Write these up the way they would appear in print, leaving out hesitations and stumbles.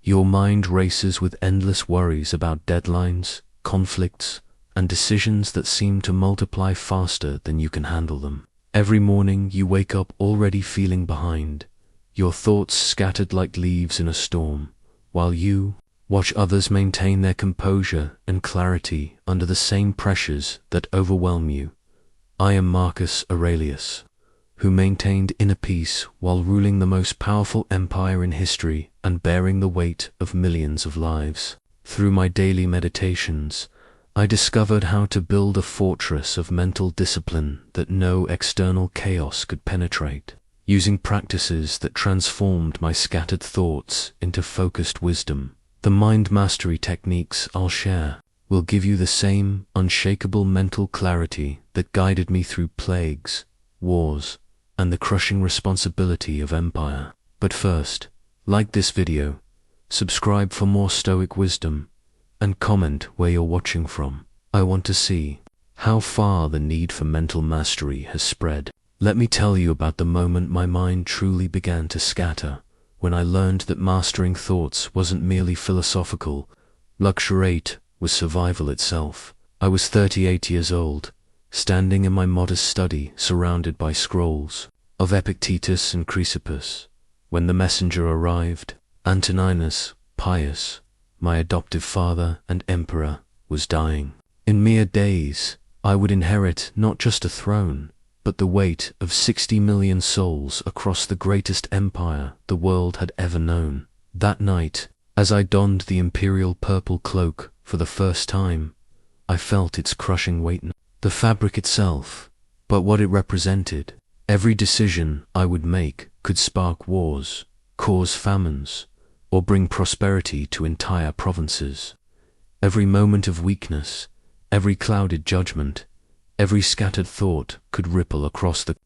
Your mind races with endless worries about deadlines, conflicts, and decisions that seem to multiply faster than you can handle them. Every morning you wake up already feeling behind, your thoughts scattered like leaves in a storm, while you watch others maintain their composure and clarity under the same pressures that overwhelm you. I am Marcus Aurelius, who maintained inner peace while ruling the most powerful empire in history and bearing the weight of millions of lives. Through my daily meditations, I discovered how to build a fortress of mental discipline that no external chaos could penetrate. Using practices that transformed my scattered thoughts into focused wisdom, the mind mastery techniques I'll share will give you the same unshakable mental clarity that guided me through plagues, wars, and the crushing responsibility of empire. But first, like this video, subscribe for more Stoic wisdom, and comment where you're watching from. I want to see how far the need for mental mastery has spread. Let me tell you about the moment my mind truly began to scatter, when I learned that mastering thoughts wasn't merely philosophical. Luxuriate was survival itself. I was 38 years old, standing in my modest study surrounded by scrolls of Epictetus and Chrysippus, when the messenger arrived. Antoninus Pius, my adoptive father and emperor, was dying. In mere days, I would inherit not just a throne, but the weight of 60 million souls across the greatest empire the world had ever known. That night, as I donned the imperial purple cloak for the first time, I felt its crushing weight. The fabric itself, but what it represented. Every decision I would make could spark wars, cause famines, or bring prosperity to entire provinces. Every moment of weakness, every clouded judgment, every scattered thought could ripple across the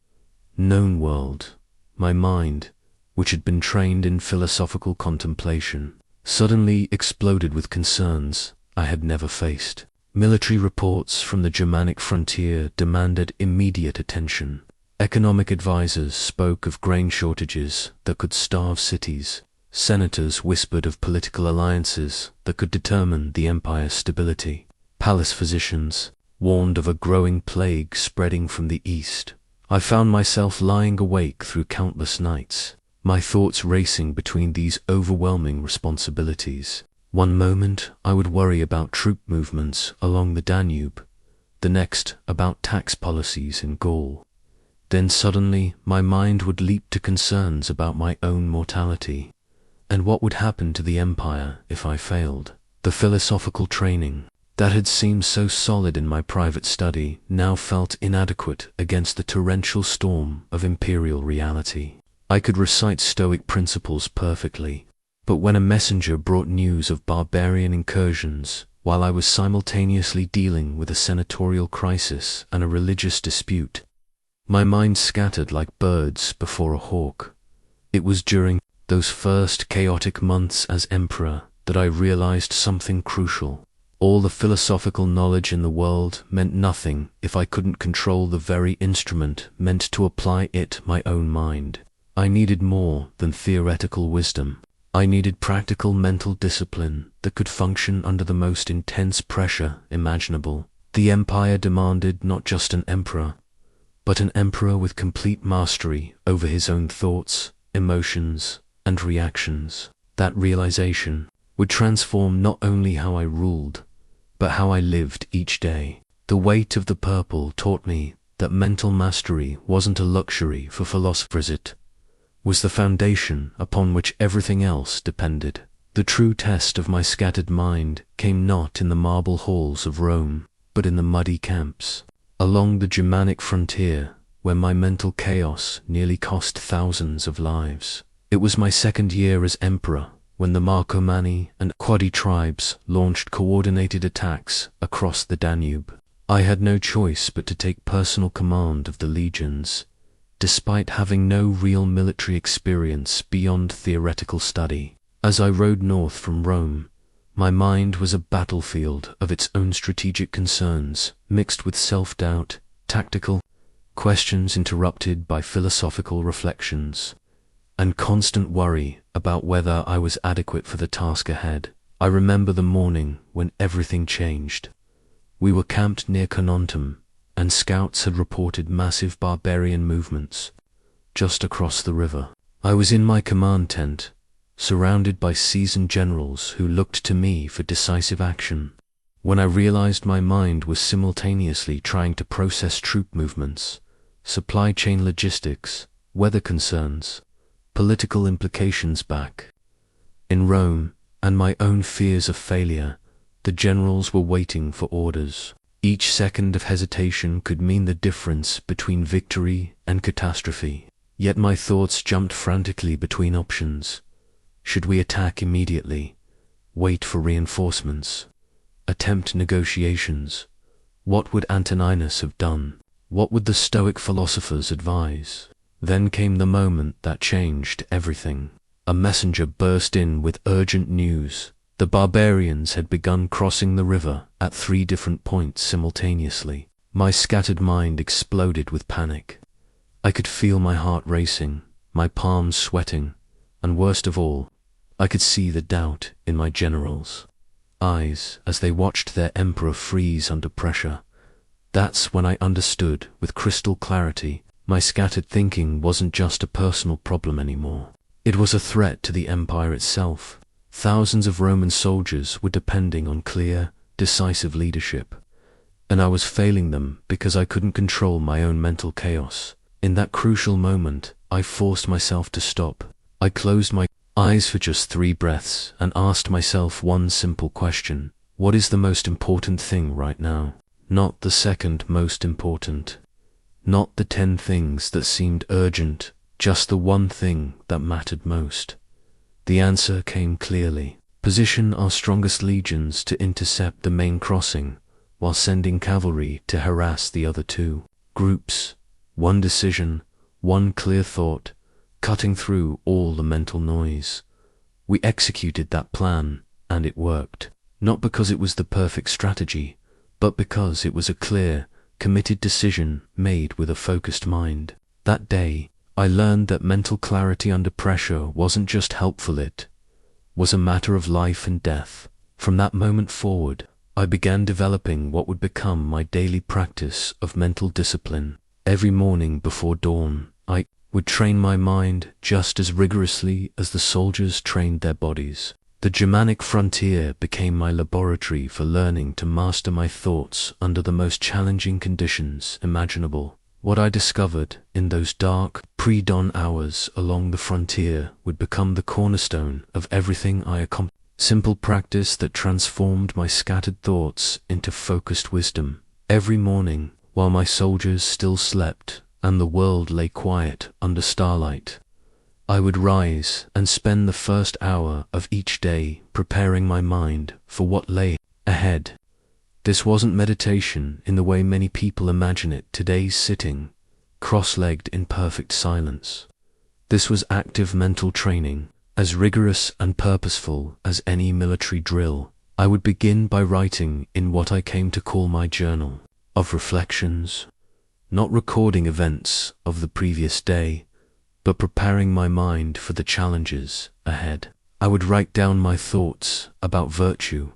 known world. My mind, which had been trained in philosophical contemplation, suddenly exploded with concerns I had never faced. Military reports from the Germanic frontier demanded immediate attention. Economic advisors spoke of grain shortages that could starve cities. Senators whispered of political alliances that could determine the empire's stability. Palace physicians warned of a growing plague spreading from the east. I found myself lying awake through countless nights, my thoughts racing between these overwhelming responsibilities. One moment I would worry about troop movements along the Danube, the next about tax policies in Gaul. Then suddenly my mind would leap to concerns about my own mortality, and what would happen to the empire if I failed. The philosophical training that had seemed so solid in my private study now felt inadequate against the torrential storm of imperial reality. I could recite Stoic principles perfectly, but when a messenger brought news of barbarian incursions, while I was simultaneously dealing with a senatorial crisis and a religious dispute, my mind scattered like birds before a hawk. It was during those first chaotic months as emperor that I realized something crucial. All the philosophical knowledge in the world meant nothing if I couldn't control the very instrument meant to apply it, my own mind. I needed more than theoretical wisdom. I needed practical mental discipline that could function under the most intense pressure imaginable. The empire demanded not just an emperor, but an emperor with complete mastery over his own thoughts, emotions, and reactions. That realization would transform not only how I ruled, but how I lived each day. The weight of the purple taught me that mental mastery wasn't a luxury for philosophers, it was the foundation upon which everything else depended. The true test of my scattered mind came not in the marble halls of Rome, but in the muddy camps along the Germanic frontier, where my mental chaos nearly cost thousands of lives. It was my second year as emperor when the Marcomanni and Quadi tribes launched coordinated attacks across the Danube. I had no choice but to take personal command of the legions, despite having no real military experience beyond theoretical study. As I rode north from Rome, my mind was a battlefield of its own strategic concerns, mixed with self-doubt, tactical questions interrupted by philosophical reflections, and constant worry about whether I was adequate for the task ahead. I remember the morning when everything changed. We were camped near Conontum, and scouts had reported massive barbarian movements just across the river. I was in my command tent, surrounded by seasoned generals who looked to me for decisive action. When I realized my mind was simultaneously trying to process troop movements, supply chain logistics, weather concerns, political implications back in Rome, and my own fears of failure, the generals were waiting for orders. Each second of hesitation could mean the difference between victory and catastrophe. Yet my thoughts jumped frantically between options. Should we attack immediately? Wait for reinforcements? Attempt negotiations? What would Antoninus have done? What would the Stoic philosophers advise? Then came the moment that changed everything. A messenger burst in with urgent news. The barbarians had begun crossing the river at 3 different points simultaneously. My scattered mind exploded with panic. I could feel my heart racing, my palms sweating, and worst of all, I could see the doubt in my generals' eyes as they watched their emperor freeze under pressure. That's when I understood with crystal clarity my scattered thinking wasn't just a personal problem anymore. It was a threat to the empire itself. Thousands of Roman soldiers were depending on clear, decisive leadership, and I was failing them because I couldn't control my own mental chaos. In that crucial moment, I forced myself to stop. I closed my eyes for just 3 breaths and asked myself one simple question. What is the most important thing right now? Not the second most important. Not the 10 things that seemed urgent, just the one thing that mattered most. The answer came clearly. Position our strongest legions to intercept the main crossing, while sending cavalry to harass the other 2 groups. One decision, one clear thought, cutting through all the mental noise. We executed that plan, and it worked. Not because it was the perfect strategy, but because it was a clear, committed decision made with a focused mind. That day, I learned that mental clarity under pressure wasn't just helpful, it was a matter of life and death. From that moment forward, I began developing what would become my daily practice of mental discipline. Every morning before dawn, I would train my mind just as rigorously as the soldiers trained their bodies. The Germanic frontier became my laboratory for learning to master my thoughts under the most challenging conditions imaginable. What I discovered in those dark, pre-dawn hours along the frontier would become the cornerstone of everything I accomplished. Simple practice that transformed my scattered thoughts into focused wisdom. Every morning, while my soldiers still slept and the world lay quiet under starlight, I would rise and spend the first hour of each day preparing my mind for what lay ahead. This wasn't meditation in the way many people imagine it today, sitting cross-legged in perfect silence. This was active mental training, as rigorous and purposeful as any military drill. I would begin by writing in what I came to call my journal of reflections, not recording events of the previous day, but preparing my mind for the challenges ahead. I would write down my thoughts about virtue,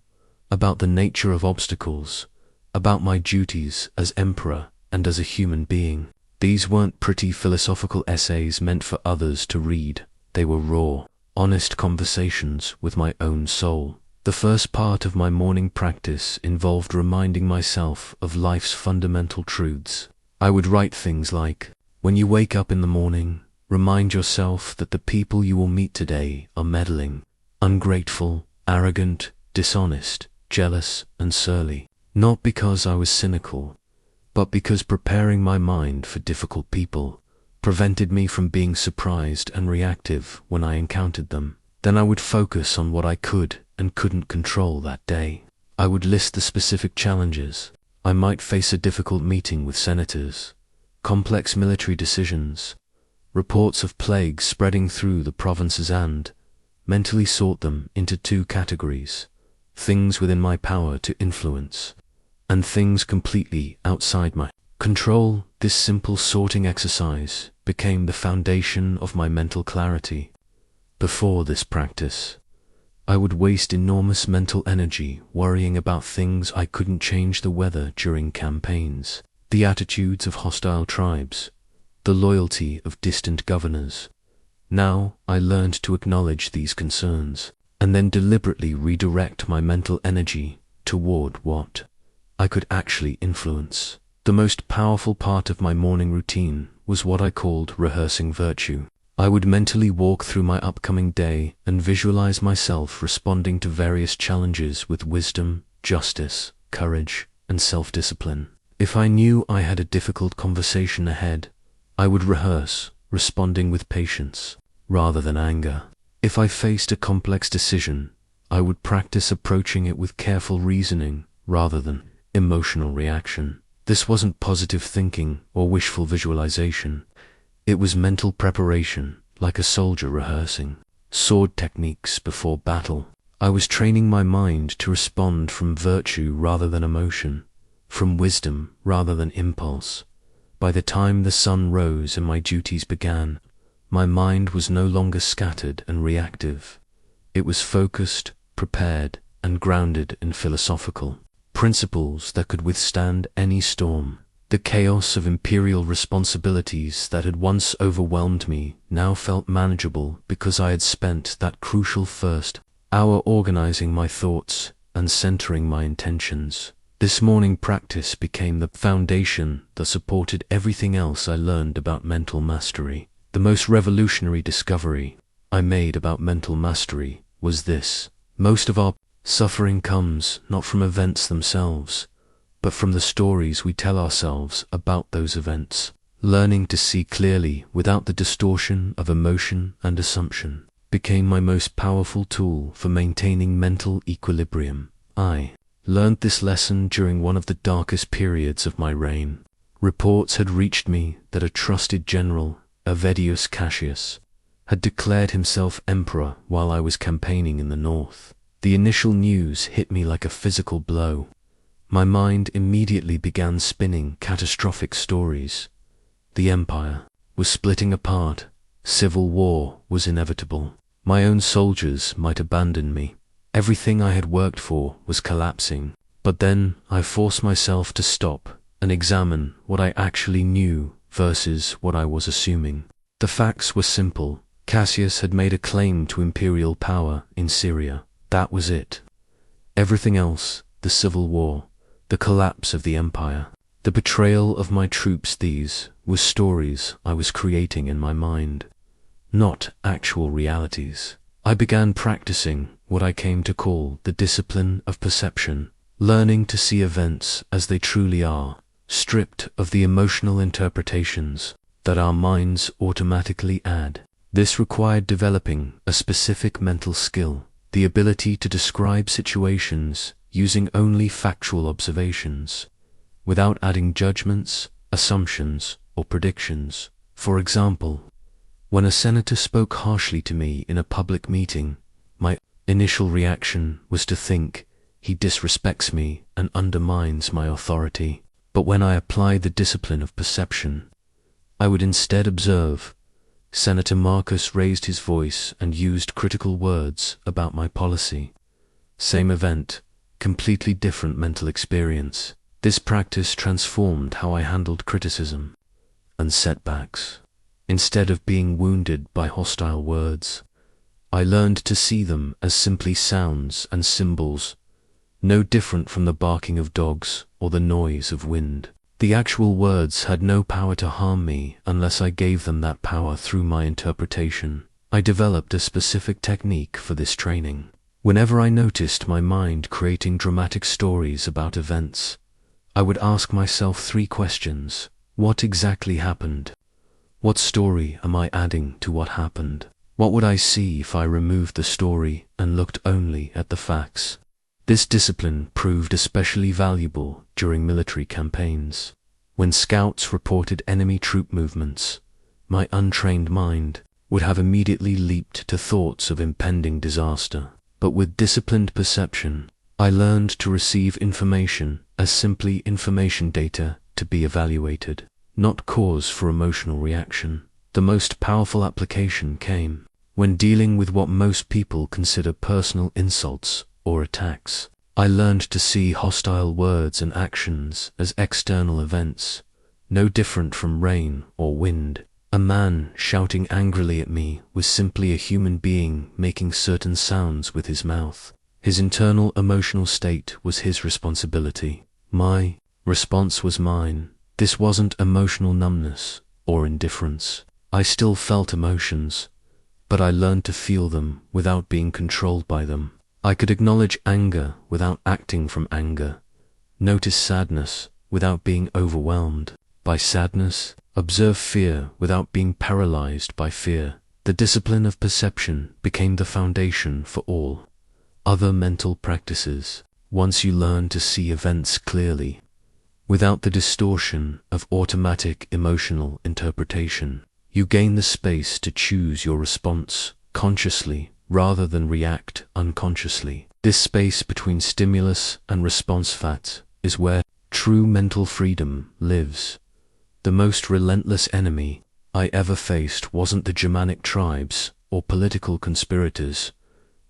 about the nature of obstacles, about my duties as emperor and as a human being. These weren't pretty philosophical essays meant for others to read. They were raw, honest conversations with my own soul. The first part of my morning practice involved reminding myself of life's fundamental truths. I would write things like, when you wake up in the morning, remind yourself that the people you will meet today are meddling, ungrateful, arrogant, dishonest, jealous, and surly. Not because I was cynical, but because preparing my mind for difficult people prevented me from being surprised and reactive when I encountered them. Then I would focus on what I could and couldn't control that day. I would list the specific challenges. I might face a difficult meeting with senators, complex military decisions, reports of plagues spreading through the provinces, and mentally sort them into 2 categories: things within my power to influence, and things completely outside my control. This simple sorting exercise became the foundation of my mental clarity. Before this practice, I would waste enormous mental energy worrying about things I couldn't change: the weather during campaigns, the attitudes of hostile tribes, the loyalty of distant governors. Now I learned to acknowledge these concerns, and then deliberately redirect my mental energy toward what I could actually influence. The most powerful part of my morning routine was what I called rehearsing virtue. I would mentally walk through my upcoming day and visualize myself responding to various challenges with wisdom, justice, courage, and self-discipline. If I knew I had a difficult conversation ahead, I would rehearse responding with patience rather than anger. If I faced a complex decision, I would practice approaching it with careful reasoning rather than emotional reaction. This wasn't positive thinking or wishful visualization. It was mental preparation, like a soldier rehearsing sword techniques before battle. I was training my mind to respond from virtue rather than emotion, from wisdom rather than impulse. By the time the sun rose and my duties began, my mind was no longer scattered and reactive. It was focused, prepared, and grounded in philosophical principles that could withstand any storm. The chaos of imperial responsibilities that had once overwhelmed me now felt manageable because I had spent that crucial first hour organizing my thoughts and centering my intentions. This morning practice became the foundation that supported everything else I learned about mental mastery. The most revolutionary discovery I made about mental mastery was this: most of our suffering comes not from events themselves, but from the stories we tell ourselves about those events. Learning to see clearly without the distortion of emotion and assumption became my most powerful tool for maintaining mental equilibrium. I learned this lesson during one of the darkest periods of my reign. Reports had reached me that a trusted general, Avidius Cassius, had declared himself emperor while I was campaigning in the north. The initial news hit me like a physical blow. My mind immediately began spinning catastrophic stories. The empire was splitting apart. Civil war was inevitable. My own soldiers might abandon me. Everything I had worked for was collapsing. But then I forced myself to stop and examine what I actually knew versus what I was assuming. The facts were simple. Cassius had made a claim to imperial power in Syria. That was it. Everything else, the civil war, the collapse of the empire, the betrayal of my troops, these were stories I was creating in my mind, not actual realities. I began practicing what I came to call the discipline of perception, learning to see events as they truly are, stripped of the emotional interpretations that our minds automatically add. This required developing a specific mental skill, the ability to describe situations using only factual observations, without adding judgments, assumptions, or predictions. For example, when a senator spoke harshly to me in a public meeting, my initial reaction was to think, he disrespects me and undermines my authority. But when I applied the discipline of perception, I would instead observe, Senator Marcus raised his voice and used critical words about my policy. Same event, completely different mental experience. This practice transformed how I handled criticism and setbacks. Instead of being wounded by hostile words, I learned to see them as simply sounds and symbols, no different from the barking of dogs or the noise of wind. The actual words had no power to harm me unless I gave them that power through my interpretation. I developed a specific technique for this training. Whenever I noticed my mind creating dramatic stories about events, I would ask myself 3 questions. What exactly happened? What story am I adding to what happened? What would I see if I removed the story and looked only at the facts? This discipline proved especially valuable during military campaigns. When scouts reported enemy troop movements, my untrained mind would have immediately leaped to thoughts of impending disaster. But with disciplined perception, I learned to receive information as simply information data to be evaluated, not cause for emotional reaction. The most powerful application came when dealing with what most people consider personal insults or attacks. I learned to see hostile words and actions as external events, no different from rain or wind. A man shouting angrily at me was simply a human being making certain sounds with his mouth. His internal emotional state was his responsibility. My response was mine. This wasn't emotional numbness or indifference. I still felt emotions, but I learned to feel them without being controlled by them. I could acknowledge anger without acting from anger, notice sadness without being overwhelmed by sadness, observe fear without being paralyzed by fear. The discipline of perception became the foundation for all other mental practices. Once you learn to see events clearly, without the distortion of automatic emotional interpretation, you gain the space to choose your response consciously rather than react unconsciously. This space between stimulus and response fat is where true mental freedom lives. The most relentless enemy I ever faced wasn't the Germanic tribes or political conspirators,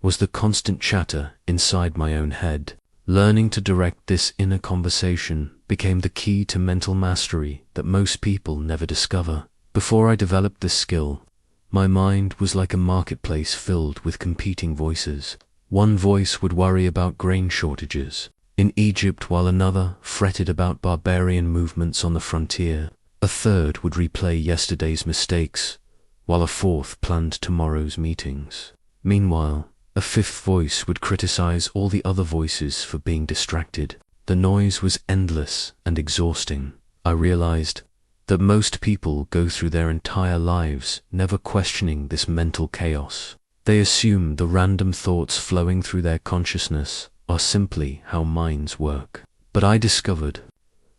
was the constant chatter inside my own head. Learning to direct this inner conversation became the key to mental mastery that most people never discover. Before I developed this skill, my mind was like a marketplace filled with competing voices. One voice would worry about grain shortages in Egypt, while another fretted about barbarian movements on the frontier. A third would replay yesterday's mistakes, while a fourth planned tomorrow's meetings. Meanwhile, a fifth voice would criticize all the other voices for being distracted. The noise was endless and exhausting. I realized that most people go through their entire lives never questioning this mental chaos. They assume the random thoughts flowing through their consciousness are simply how minds work. But I discovered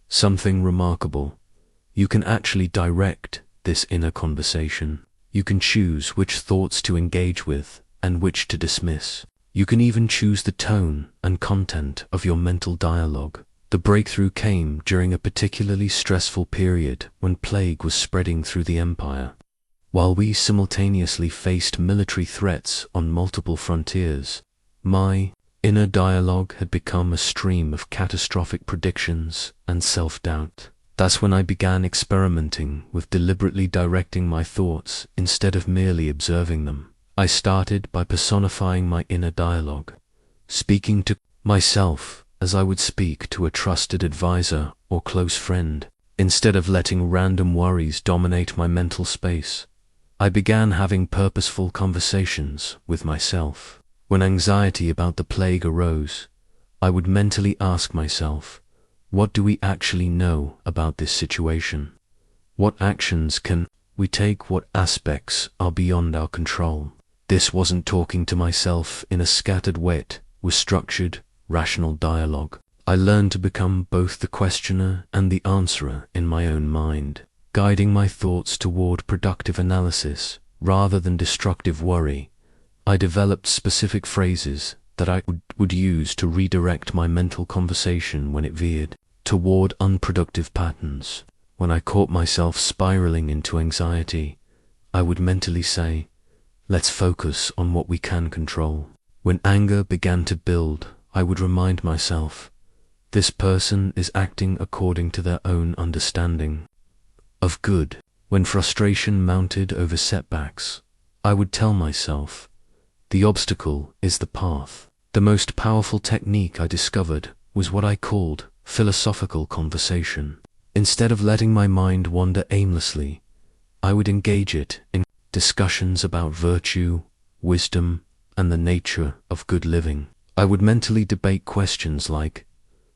something remarkable. You can actually direct this inner conversation. You can choose which thoughts to engage with and which to dismiss. You can even choose the tone and content of your mental dialogue. The breakthrough came during a particularly stressful period when plague was spreading through the empire. While we simultaneously faced military threats on multiple frontiers, my inner dialogue had become a stream of catastrophic predictions and self-doubt. That's when I began experimenting with deliberately directing my thoughts instead of merely observing them. I started by personifying my inner dialogue, speaking to myself as I would speak to a trusted advisor or close friend. Instead of letting random worries dominate my mental space, I began having purposeful conversations with myself. When anxiety about the plague arose, I would mentally ask myself, what do we actually know about this situation? What actions can we take? What aspects are beyond our control? This wasn't talking to myself in a scattered way, it was structured, rational dialogue. I learned to become both the questioner and the answerer in my own mind, guiding my thoughts toward productive analysis rather than destructive worry. I developed specific phrases that I would use to redirect my mental conversation when it veered toward unproductive patterns. When I caught myself spiraling into anxiety, I would mentally say, let's focus on what we can control. When anger began to build, I would remind myself, this person is acting according to their own understanding of good. When frustration mounted over setbacks, I would tell myself, the obstacle is the path. The most powerful technique I discovered was what I called philosophical conversation. Instead of letting my mind wander aimlessly, I would engage it in discussions about virtue, wisdom, and the nature of good living. I would mentally debate questions like,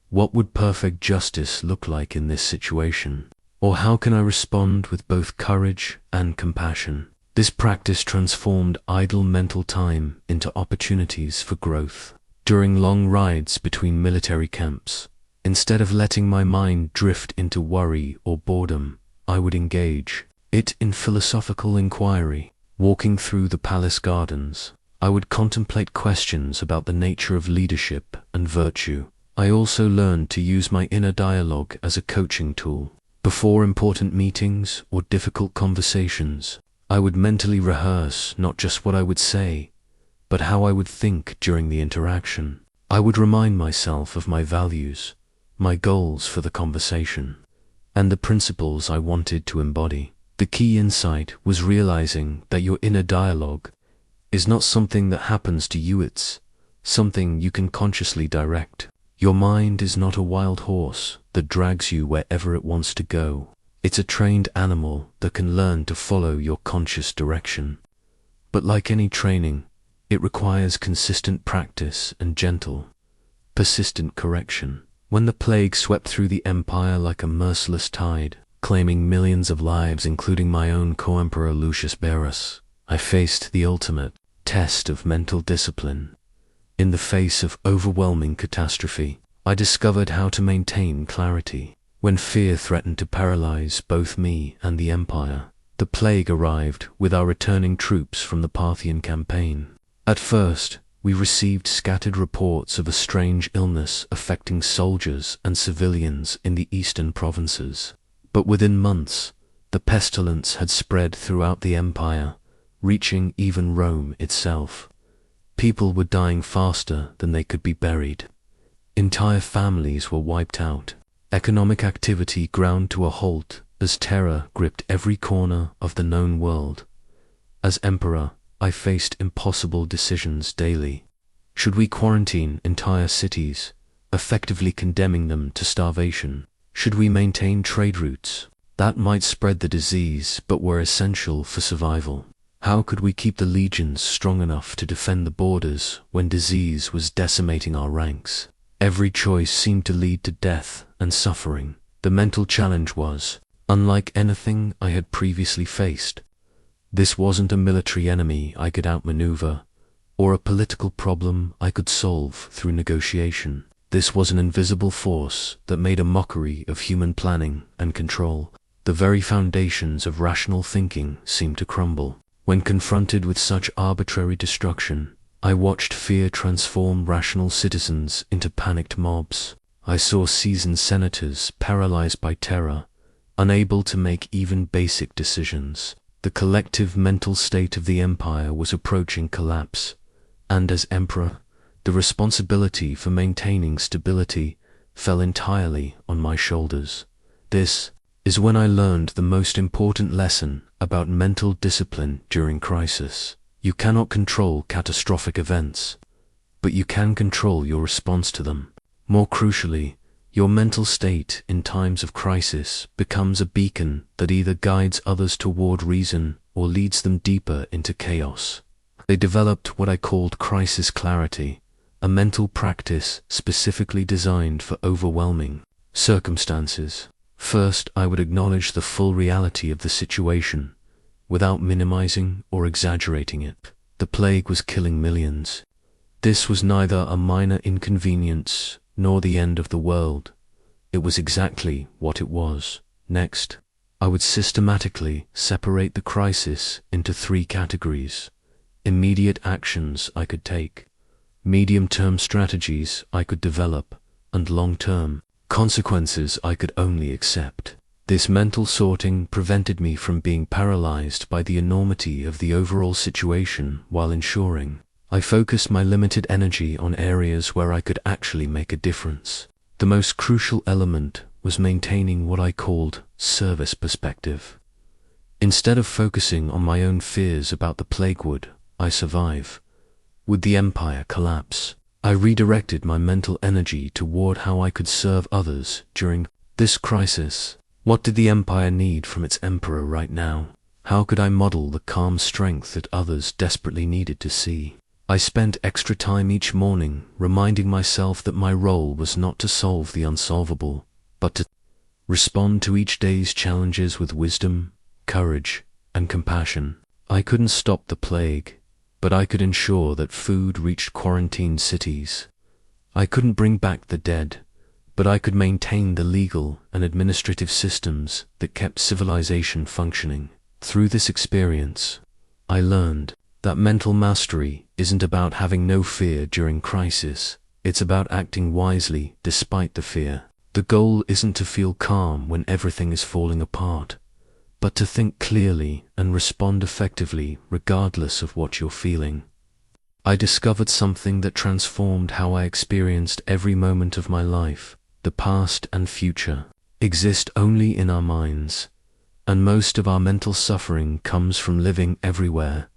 what would perfect justice look like in this situation? Or how can I respond with both courage and compassion? This practice transformed idle mental time into opportunities for growth. During long rides between military camps, instead of letting my mind drift into worry or boredom, I would engage it in philosophical inquiry. Walking through the palace gardens, I would contemplate questions about the nature of leadership and virtue. I also learned to use my inner dialogue as a coaching tool. Before important meetings or difficult conversations, I would mentally rehearse not just what I would say, but how I would think during the interaction. I would remind myself of my values, my goals for the conversation, and the principles I wanted to embody. The key insight was realizing that your inner dialogue is not something that happens to you, it's something you can consciously direct. Your mind is not a wild horse that drags you wherever it wants to go. It's a trained animal that can learn to follow your conscious direction. But like any training, it requires consistent practice and gentle, persistent correction. When the plague swept through the empire like a merciless tide, claiming millions of lives including my own co-emperor Lucius Verus, I faced the ultimate test of mental discipline. In the face of overwhelming catastrophe, I discovered how to maintain clarity. When fear threatened to paralyze both me and the empire, the plague arrived with our returning troops from the Parthian campaign. At first, we received scattered reports of a strange illness affecting soldiers and civilians in the eastern provinces. But within months, the pestilence had spread throughout the empire, reaching even Rome itself. People were dying faster than they could be buried. Entire families were wiped out. Economic activity ground to a halt as terror gripped every corner of the known world. As emperor, I faced impossible decisions daily. Should we quarantine entire cities, effectively condemning them to starvation? Should we maintain trade routes that might spread the disease but were essential for survival? How could we keep the legions strong enough to defend the borders when disease was decimating our ranks? Every choice seemed to lead to death and suffering. The mental challenge was unlike anything I had previously faced. This wasn't a military enemy I could outmaneuver, or a political problem I could solve through negotiation. This was an invisible force that made a mockery of human planning and control. The very foundations of rational thinking seemed to crumble. When confronted with such arbitrary destruction, I watched fear transform rational citizens into panicked mobs. I saw seasoned senators paralyzed by terror, unable to make even basic decisions. The collective mental state of the empire was approaching collapse, and as emperor, the responsibility for maintaining stability fell entirely on my shoulders. This is when I learned the most important lesson about mental discipline during crisis. You cannot control catastrophic events, but you can control your response to them. More crucially, your mental state in times of crisis becomes a beacon that either guides others toward reason or leads them deeper into chaos. They developed what I called crisis clarity, a mental practice specifically designed for overwhelming circumstances. First, I would acknowledge the full reality of the situation, without minimizing or exaggerating it. The plague was killing millions. This was neither a minor inconvenience nor the end of the world. It was exactly what it was. Next, I would systematically separate the crisis into 3 categories: immediate actions I could take, medium-term strategies I could develop, and long-term consequences I could only accept. This mental sorting prevented me from being paralyzed by the enormity of the overall situation while ensuring I focused my limited energy on areas where I could actually make a difference. The most crucial element was maintaining what I called service perspective. Instead of focusing on my own fears about the plague would I survive, would the empire collapse, I redirected my mental energy toward how I could serve others during this crisis. What did the empire need from its emperor right now? How could I model the calm strength that others desperately needed to see? I spent extra time each morning reminding myself that my role was not to solve the unsolvable, but to respond to each day's challenges with wisdom, courage, and compassion. I couldn't stop the plague, but I could ensure that food reached quarantined cities. I couldn't bring back the dead, but I could maintain the legal and administrative systems that kept civilization functioning. Through this experience, I learned that mental mastery isn't about having no fear during crisis. It's about acting wisely despite the fear. The goal isn't to feel calm when everything is falling apart, but to think clearly and respond effectively regardless of what you're feeling. I discovered something that transformed how I experienced every moment of my life. The past and future exist only in our minds, and most of our mental suffering comes from living everywhere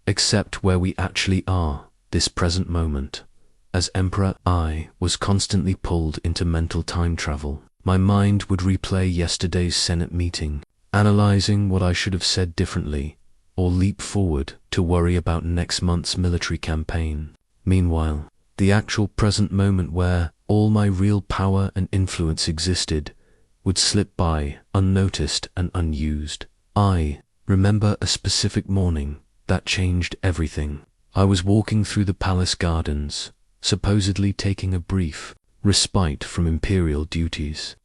except where we actually are, this present moment. As Emperor, I was constantly pulled into mental time travel. My mind would replay yesterday's Senate meeting, analyzing what I should have said differently, or leap forward to worry about next month's military campaign. Meanwhile, the actual present moment where all my real power and influence existed would slip by unnoticed and unused. I remember a specific morning that changed everything. I was walking through the palace gardens, supposedly taking a brief respite from imperial duties.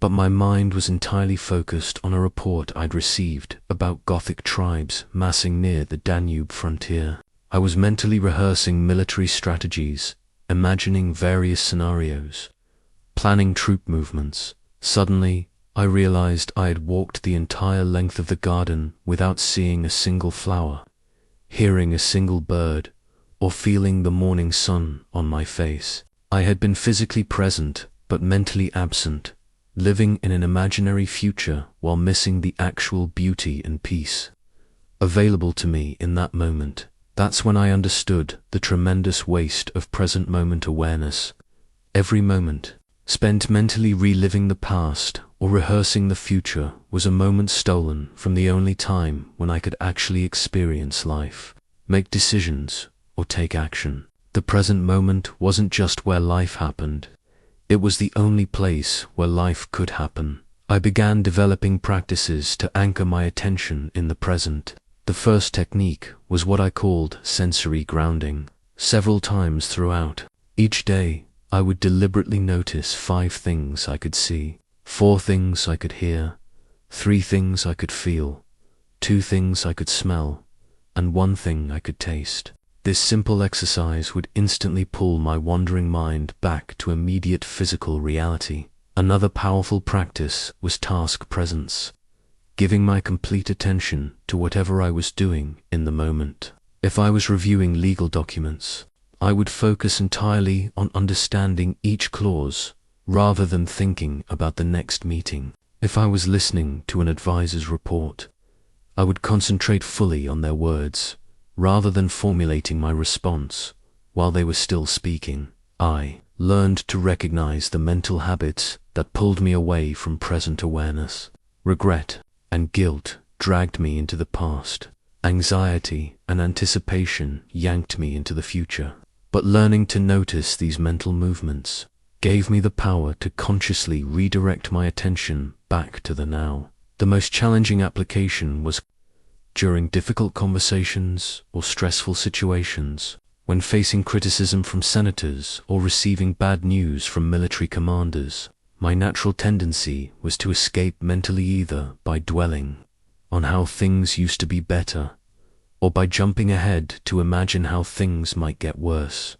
But my mind was entirely focused on a report I'd received about Gothic tribes massing near the Danube frontier. I was mentally rehearsing military strategies, imagining various scenarios, planning troop movements. Suddenly, I realized I had walked the entire length of the garden without seeing a single flower, hearing a single bird, or feeling the morning sun on my face. I had been physically present, but mentally absent, living in an imaginary future while missing the actual beauty and peace available to me in that moment. That's when I understood the tremendous waste of present moment awareness. Every moment spent mentally reliving the past or rehearsing the future was a moment stolen from the only time when I could actually experience life, make decisions, or take action. The present moment wasn't just where life happened. It was the only place where life could happen. I began developing practices to anchor my attention in the present. The first technique was what I called sensory grounding. Several times throughout each day, I would deliberately notice 5 things I could see, 4 things I could hear, 3 things I could feel, 2 things I could smell, and 1 thing I could taste. This simple exercise would instantly pull my wandering mind back to immediate physical reality. Another powerful practice was task presence, giving my complete attention to whatever I was doing in the moment. If I was reviewing legal documents, I would focus entirely on understanding each clause rather than thinking about the next meeting. If I was listening to an advisor's report, I would concentrate fully on their words rather than formulating my response while they were still speaking. I learned to recognize the mental habits that pulled me away from present awareness. Regret and guilt dragged me into the past. Anxiety and anticipation yanked me into the future. But learning to notice these mental movements gave me the power to consciously redirect my attention back to the now. The most challenging application was during difficult conversations or stressful situations, when facing criticism from senators or receiving bad news from military commanders. My natural tendency was to escape mentally either by dwelling on how things used to be better, or by jumping ahead to imagine how things might get worse.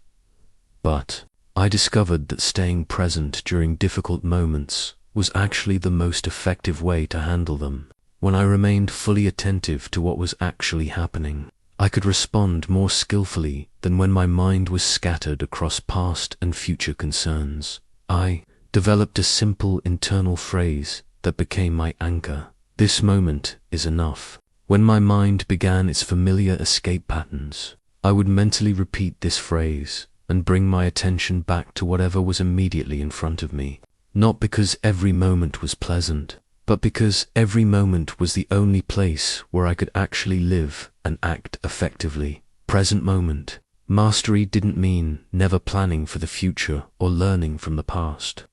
But I discovered that staying present during difficult moments was actually the most effective way to handle them. When I remained fully attentive to what was actually happening, I could respond more skillfully than when my mind was scattered across past and future concerns. I developed a simple internal phrase that became my anchor. This moment is enough. When my mind began its familiar escape patterns, I would mentally repeat this phrase and bring my attention back to whatever was immediately in front of me. Not because every moment was pleasant, but because every moment was the only place where I could actually live and act effectively. Present moment. Mastery didn't mean never planning for the future or learning from the past.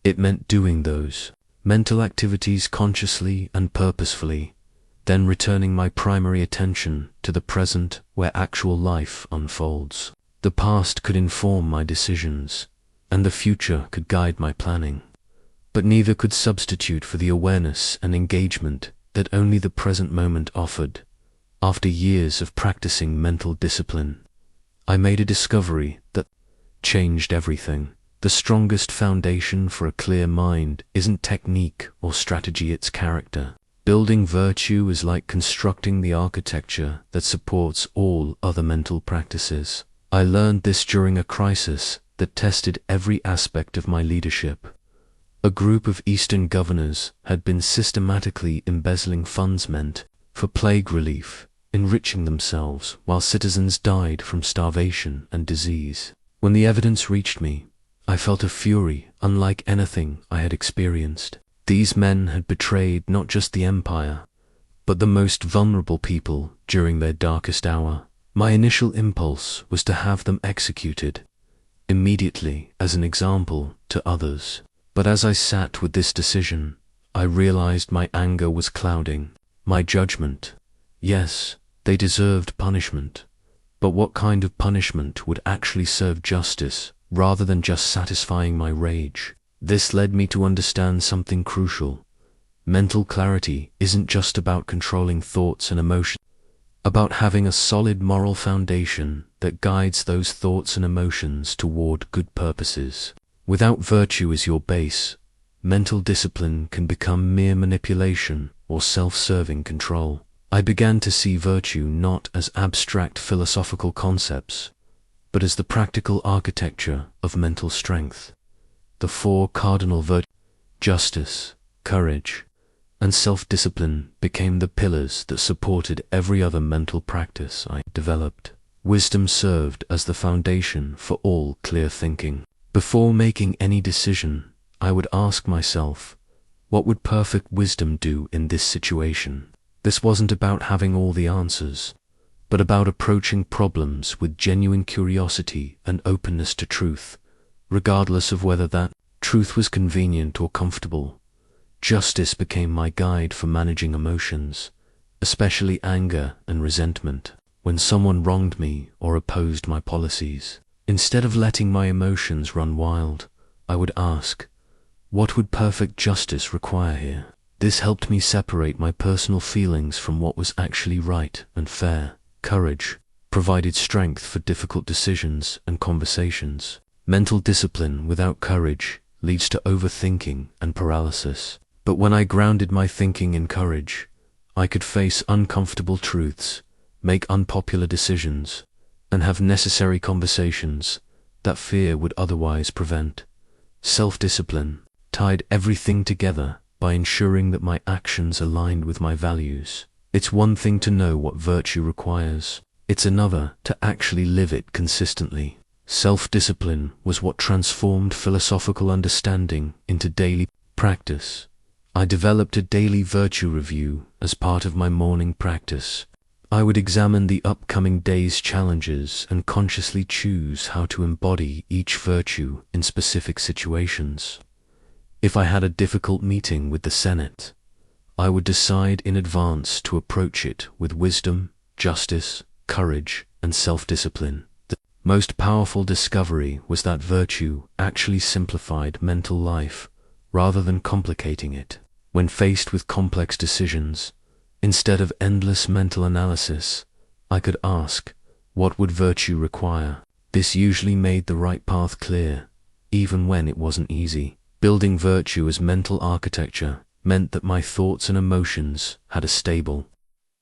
It meant doing those mental activities consciously and purposefully, then returning my primary attention to the present where actual life unfolds. The past could inform my decisions, and the future could guide my planning, but neither could substitute for the awareness and engagement that only the present moment offered. After years of practicing mental discipline, I made a discovery that changed everything. The strongest foundation for a clear mind isn't technique or strategy, it's character. Building virtue is like constructing the architecture that supports all other mental practices. I learned this during a crisis that tested every aspect of my leadership. A group of Eastern governors had been systematically embezzling funds meant for plague relief, enriching themselves while citizens died from starvation and disease. When the evidence reached me, I felt a fury unlike anything I had experienced. These men had betrayed not just the empire, but the most vulnerable people during their darkest hour. My initial impulse was to have them executed immediately as an example to others. But as I sat with this decision, I realized my anger was clouding my judgment. Yes, they deserved punishment, but what kind of punishment would actually serve justice rather than just satisfying my rage? This led me to understand something crucial. Mental clarity isn't just about controlling thoughts and emotions, about having a solid moral foundation that guides those thoughts and emotions toward good purposes. Without virtue as your base, mental discipline can become mere manipulation or self-serving control. I began to see virtue not as abstract philosophical concepts, but as the practical architecture of mental strength. The four cardinal virtues, justice, courage, and self-discipline, became the pillars that supported every other mental practice I developed. Wisdom served as the foundation for all clear thinking. Before making any decision, I would ask myself, what would perfect wisdom do in this situation? This wasn't about having all the answers, but about approaching problems with genuine curiosity and openness to truth, regardless of whether that truth was convenient or comfortable. Justice became my guide for managing emotions, especially anger and resentment, when someone wronged me or opposed my policies. Instead of letting my emotions run wild, I would ask, what would perfect justice require here? This helped me separate my personal feelings from what was actually right and fair. Courage provided strength for difficult decisions and conversations. Mental discipline without courage leads to overthinking and paralysis. But when I grounded my thinking in courage, I could face uncomfortable truths, make unpopular decisions, and have necessary conversations that fear would otherwise prevent. Self-discipline tied everything together by ensuring that my actions aligned with my values. It's one thing to know what virtue requires. It's another to actually live it consistently. Self-discipline was what transformed philosophical understanding into daily practice. I developed a daily virtue review as part of my morning practice. I would examine the upcoming day's challenges and consciously choose how to embody each virtue in specific situations. If I had a difficult meeting with the Senate, I would decide in advance to approach it with wisdom, justice, courage, and self-discipline. The most powerful discovery was that virtue actually simplified mental life rather than complicating it. When faced with complex decisions, instead of endless mental analysis, I could ask, what would virtue require? This usually made the right path clear, even when it wasn't easy. Building virtue as mental architecture meant that my thoughts and emotions had a stable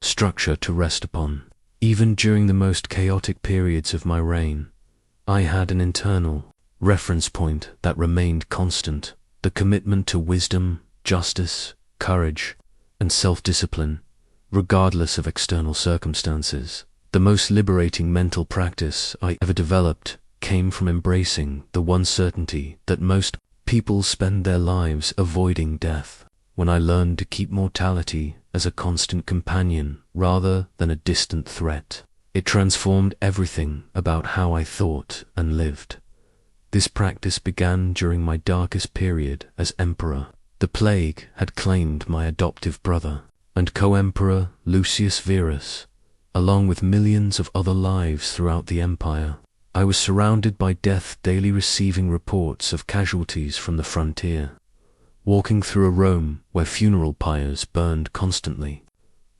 structure to rest upon. Even during the most chaotic periods of my reign, I had an internal reference point that remained constant: the commitment to wisdom, justice, courage, and self-discipline, regardless of external circumstances. The most liberating mental practice I ever developed came from embracing the one certainty that most people spend their lives avoiding death. When I learned to keep mortality as a constant companion rather than a distant threat, it transformed everything about how I thought and lived. This practice began during my darkest period as emperor. The plague had claimed my adoptive brother and co-emperor Lucius Verus, along with millions of other lives throughout the empire. I was surrounded by death daily, receiving reports of casualties from the frontier, walking through a Rome where funeral pyres burned constantly,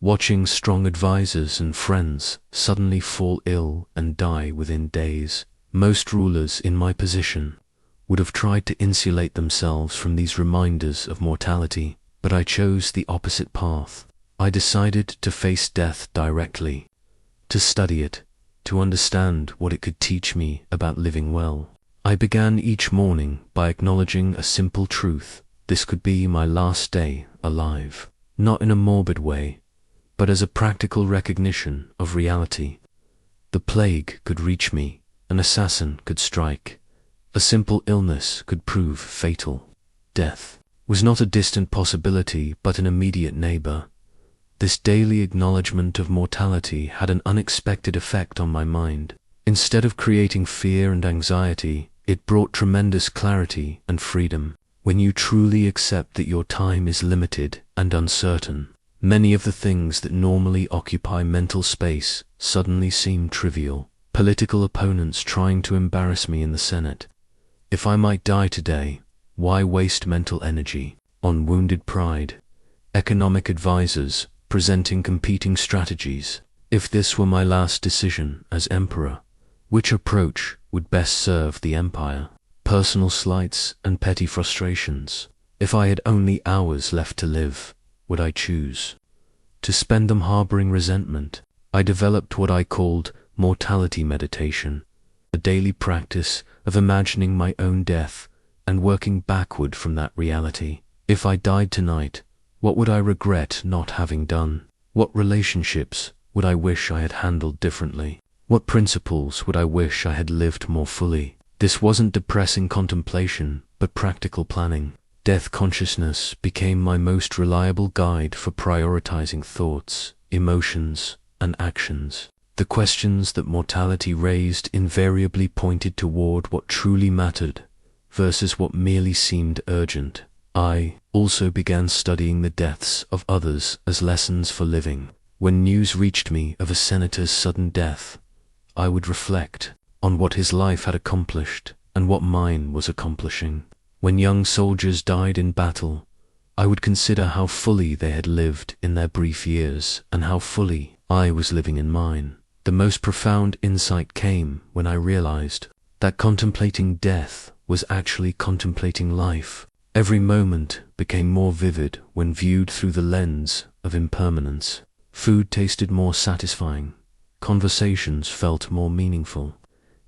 watching strong advisors and friends suddenly fall ill and die within days. Most rulers in my position would have tried to insulate themselves from these reminders of mortality, But I chose the opposite path. I decided to face death directly, to study it, to understand what it could teach me about living well. I began each morning by acknowledging a simple truth. This could be my last day alive, not in a morbid way, but as a practical recognition of reality. The plague could reach me, an assassin could strike, a simple illness could prove fatal. Death was not a distant possibility, but an immediate neighbor. This daily acknowledgement of mortality had an unexpected effect on my mind. Instead of creating fear and anxiety, it brought tremendous clarity and freedom. When you truly accept that your time is limited and uncertain, many of the things that normally occupy mental space suddenly seem trivial. Political opponents trying to embarrass me in the Senate. If I might die today, why waste mental energy on wounded pride? Economic advisors presenting competing strategies. If this were my last decision as emperor, which approach would best serve the empire? Personal slights and petty frustrations. If I had only hours left to live, would I choose to spend them harboring resentment? I developed what I called mortality meditation, a daily practice of imagining my own death and working backward from that reality. If I died tonight, what would I regret not having done? What relationships would I wish I had handled differently? What principles would I wish I had lived more fully? This wasn't depressing contemplation, but practical planning. Death consciousness became my most reliable guide for prioritizing thoughts, emotions, and actions. The questions that mortality raised invariably pointed toward what truly mattered versus what merely seemed urgent. I also began studying the deaths of others as lessons for living. When news reached me of a senator's sudden death, I would reflect on what his life had accomplished and what mine was accomplishing. When young soldiers died in battle, I would consider how fully they had lived in their brief years and how fully I was living in mine. The most profound insight came when I realized that contemplating death was actually contemplating life. Every moment became more vivid when viewed through the lens of impermanence. Food tasted more satisfying, conversations felt more meaningful,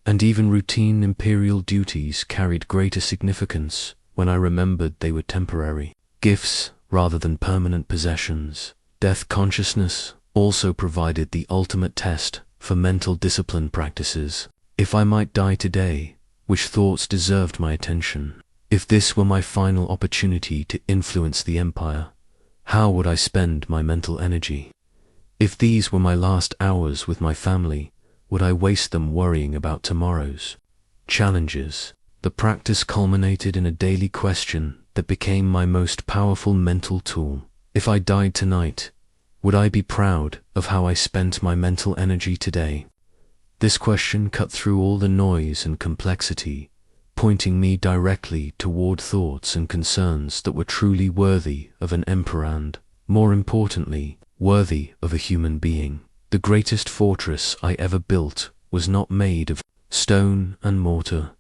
and even routine imperial duties carried greater significance when I remembered they were temporary, gifts rather than permanent possessions. Death consciousness also provided the ultimate test for mental discipline practices. If I might die today, which thoughts deserved my attention? If this were my final opportunity to influence the empire, how would I spend my mental energy? If these were my last hours with my family, would I waste them worrying about tomorrow's challenges? The practice culminated in a daily question that became my most powerful mental tool. If I died tonight, would I be proud of how I spent my mental energy today? This question cut through all the noise and complexity, pointing me directly toward thoughts and concerns that were truly worthy of an emperor and, more importantly, worthy of a human being. The greatest fortress I ever built was not made of stone and mortar,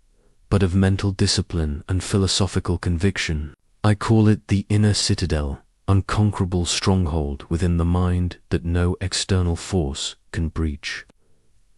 but of mental discipline and philosophical conviction. I call it the inner citadel, unconquerable stronghold within the mind that no external force can breach.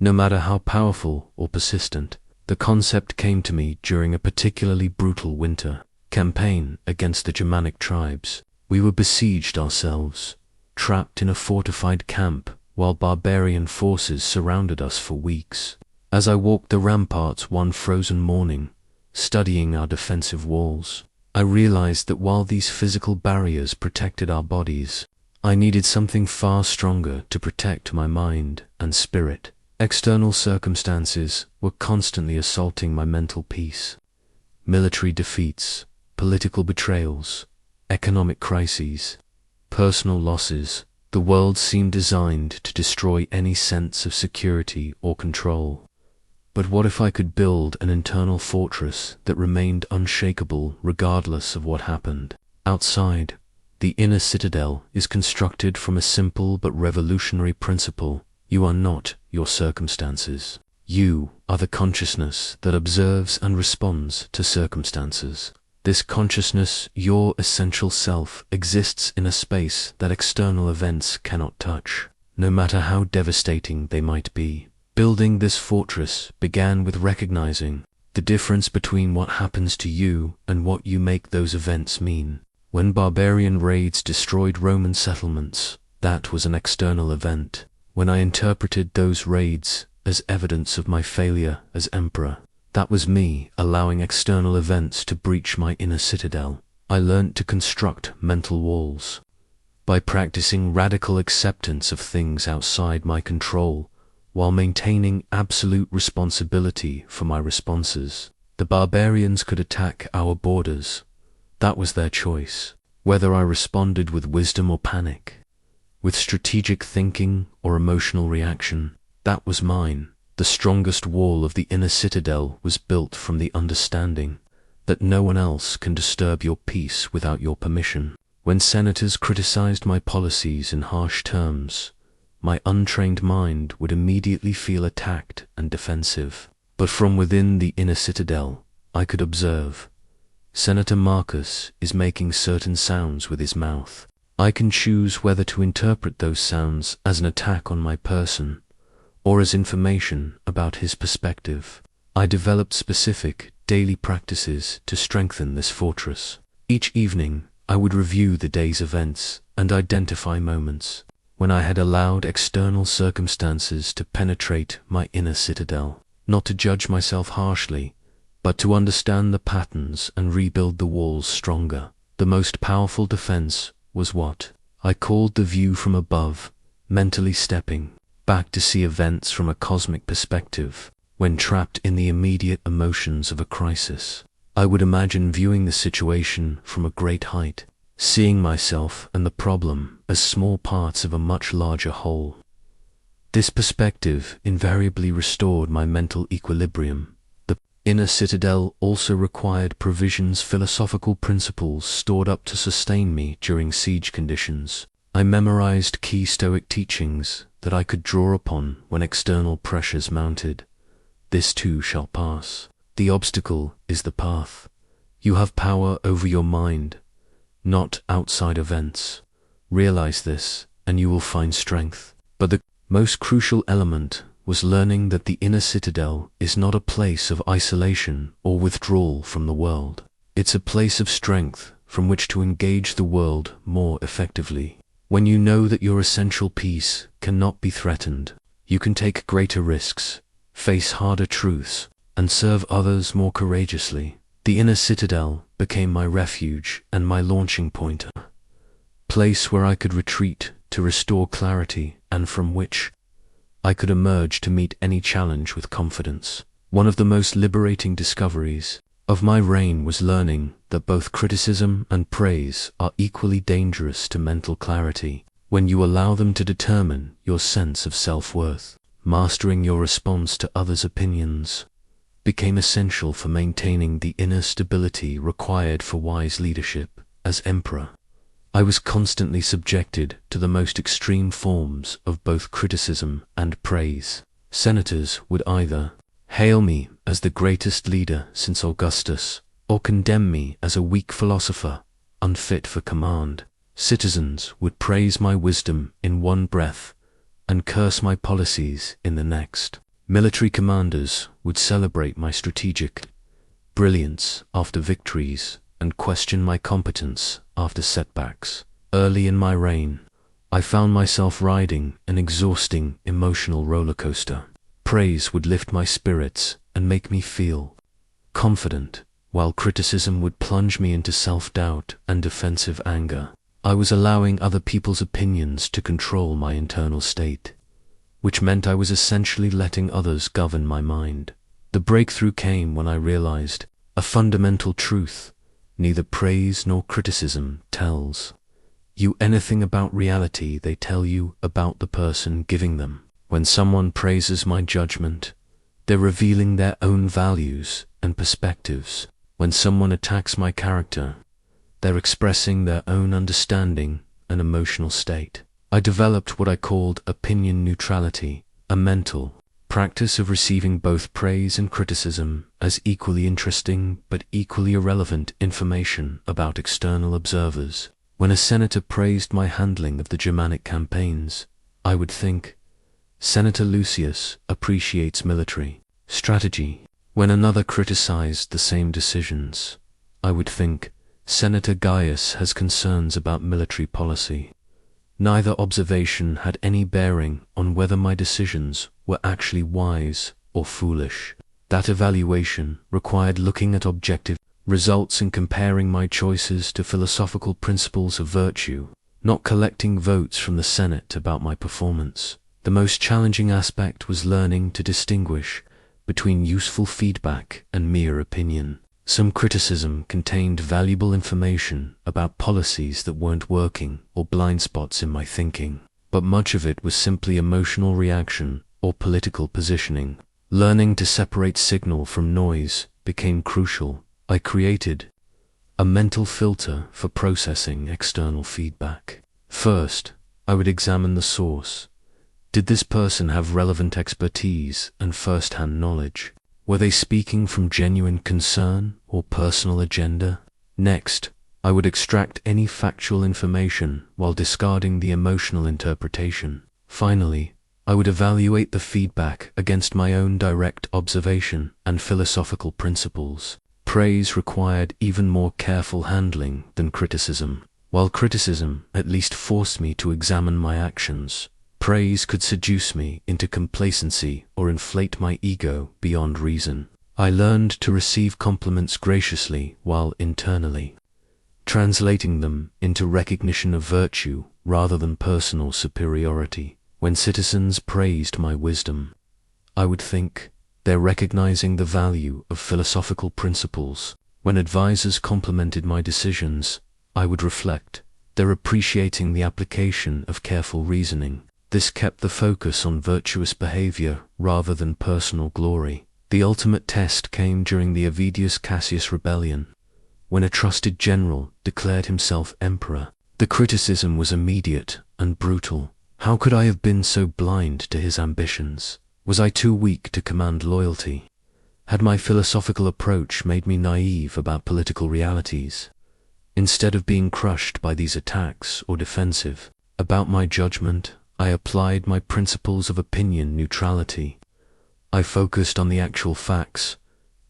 No matter how powerful or persistent, the concept came to me during a particularly brutal winter campaign against the Germanic tribes. We were besieged ourselves, trapped in a fortified camp while barbarian forces surrounded us for weeks. As I walked the ramparts one frozen morning, studying our defensive walls, I realized that while these physical barriers protected our bodies, I needed something far stronger to protect my mind and spirit. External circumstances were constantly assaulting my mental peace. Military defeats, political betrayals, economic crises, personal losses. The world seemed designed to destroy any sense of security or control. But what if I could build an internal fortress that remained unshakable regardless of what happened? Outside, the inner citadel is constructed from a simple but revolutionary principle. You are not your circumstances. You are the consciousness that observes and responds to circumstances. This consciousness, your essential self, exists in a space that external events cannot touch, no matter how devastating they might be. Building this fortress began with recognizing the difference between what happens to you and what you make those events mean. When barbarian raids destroyed Roman settlements, that was an external event. When I interpreted those raids as evidence of my failure as emperor, that was me allowing external events to breach my inner citadel. I learned to construct mental walls. By practicing radical acceptance of things outside my control, while maintaining absolute responsibility for my responses, the barbarians could attack our borders. That was their choice. Whether I responded with wisdom or panic, with strategic thinking or emotional reaction, that was mine. The strongest wall of the inner citadel was built from the understanding that no one else can disturb your peace without your permission. When senators criticized my policies in harsh terms, my untrained mind would immediately feel attacked and defensive. But from within the inner citadel, I could observe. Senator Marcus is making certain sounds with his mouth. I can choose whether to interpret those sounds as an attack on my person or as information about his perspective. I developed specific daily practices to strengthen this fortress. Each evening, I would review the day's events and identify moments when I had allowed external circumstances to penetrate my inner citadel, not to judge myself harshly, but to understand the patterns and rebuild the walls stronger. The most powerful defense was what I called the view from above, mentally stepping back to see events from a cosmic perspective. When trapped in the immediate emotions of a crisis, I would imagine viewing the situation from a great height, seeing myself and the problem as small parts of a much larger whole. This perspective invariably restored my mental equilibrium. The inner citadel also required provisions, philosophical principles stored up to sustain me during siege conditions. I memorized key Stoic teachings that I could draw upon when external pressures mounted. This too shall pass. The obstacle is the path. You have power over your mind, not outside events. Realize this, and you will find strength. But the most crucial element was learning that the inner citadel is not a place of isolation or withdrawal from the world. It's a place of strength from which to engage the world more effectively. When you know that your essential peace cannot be threatened, you can take greater risks, face harder truths, and serve others more courageously. The inner citadel became my refuge and my launching point, a place where I could retreat to restore clarity and from which I could emerge to meet any challenge with confidence. One of the most liberating discoveries of my reign was learning that both criticism and praise are equally dangerous to mental clarity when you allow them to determine your sense of self-worth. Mastering your response to others' opinions became essential for maintaining the inner stability required for wise leadership. As emperor, I was constantly subjected to the most extreme forms of both criticism and praise. Senators would either hail me as the greatest leader since Augustus, or condemn me as a weak philosopher, unfit for command. Citizens would praise my wisdom in one breath and curse my policies in the next. Military commanders would celebrate my strategic brilliance after victories and question my competence after setbacks. Early in my reign, I found myself riding an exhausting emotional roller coaster. Praise would lift my spirits and make me feel confident, while criticism would plunge me into self-doubt and defensive anger. I was allowing other people's opinions to control my internal state, which meant I was essentially letting others govern my mind. The breakthrough came when I realized a fundamental truth: neither praise nor criticism tells you anything about reality. They tell you about the person giving them. When someone praises my judgment, they're revealing their own values and perspectives. When someone attacks my character, they're expressing their own understanding and emotional state. I developed what I called opinion neutrality, a mental practice of receiving both praise and criticism as equally interesting but equally irrelevant information about external observers. When a senator praised my handling of the Germanic campaigns, I would think, Senator Lucius appreciates military strategy. When another criticized the same decisions, I would think, Senator Gaius has concerns about military policy. Neither observation had any bearing on whether my decisions were actually wise or foolish. That evaluation required looking at objective results and comparing my choices to philosophical principles of virtue, not collecting votes from the Senate about my performance. The most challenging aspect was learning to distinguish between useful feedback and mere opinion. Some criticism contained valuable information about policies that weren't working or blind spots in my thinking, but much of it was simply emotional reaction or political positioning. Learning to separate signal from noise became crucial. I created a mental filter for processing external feedback. First, I would examine the source. Did this person have relevant expertise and first-hand knowledge? Were they speaking from genuine concern or personal agenda? Next, I would extract any factual information while discarding the emotional interpretation. Finally, I would evaluate the feedback against my own direct observation and philosophical principles. Praise required even more careful handling than criticism. While criticism at least forced me to examine my actions, praise could seduce me into complacency or inflate my ego beyond reason. I learned to receive compliments graciously while internally translating them into recognition of virtue rather than personal superiority. When citizens praised my wisdom, I would think, they're recognizing the value of philosophical principles. When advisors complimented my decisions, I would reflect, they're appreciating the application of careful reasoning. This kept the focus on virtuous behavior rather than personal glory. The ultimate test came during the Avidius Cassius rebellion, when a trusted general declared himself emperor. The criticism was immediate and brutal. How could I have been so blind to his ambitions? Was I too weak to command loyalty? Had my philosophical approach made me naive about political realities? Instead of being crushed by these attacks or defensive about my judgment, I applied my principles of opinion neutrality. I focused on the actual facts.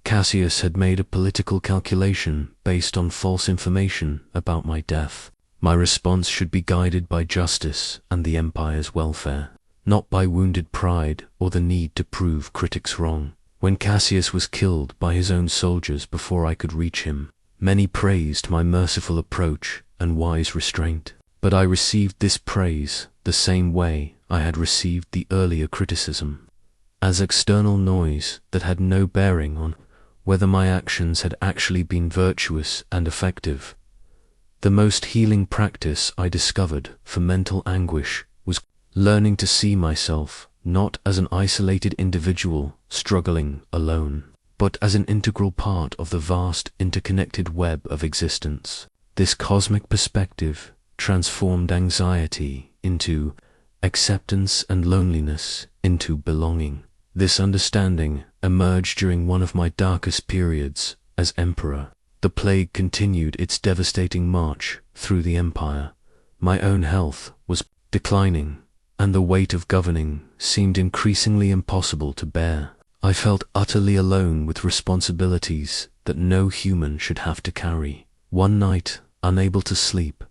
Cassius had made a political calculation based on false information about my death. My response should be guided by justice and the empire's welfare, not by wounded pride or the need to prove critics wrong. When Cassius was killed by his own soldiers before I could reach him, many praised my merciful approach and wise restraint. But I received this praise the same way I had received the earlier criticism, as external noise that had no bearing on whether my actions had actually been virtuous and effective. The most healing practice I discovered for mental anguish was learning to see myself not as an isolated individual struggling alone, but as an integral part of the vast interconnected web of existence. This cosmic perspective transformed anxiety into acceptance and loneliness into belonging. This understanding emerged during one of my darkest periods as emperor. The plague continued its devastating march through the empire. My own health was declining, and the weight of governing seemed increasingly impossible to bear. I felt utterly alone with responsibilities that no human should have to carry. One night, unable to sleep,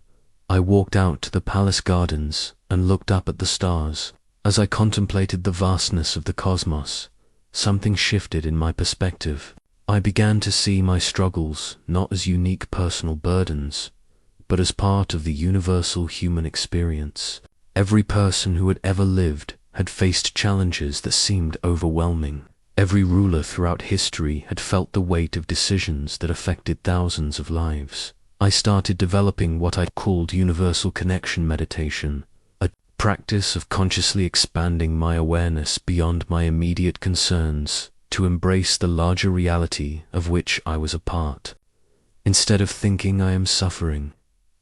I walked out to the palace gardens and looked up at the stars. As I contemplated the vastness of the cosmos, something shifted in my perspective. I began to see my struggles not as unique personal burdens, but as part of the universal human experience. Every person who had ever lived had faced challenges that seemed overwhelming. Every ruler throughout history had felt the weight of decisions that affected thousands of lives. I started developing what I called universal connection meditation, a practice of consciously expanding my awareness beyond my immediate concerns to embrace the larger reality of which I was a part. Instead of thinking I am suffering,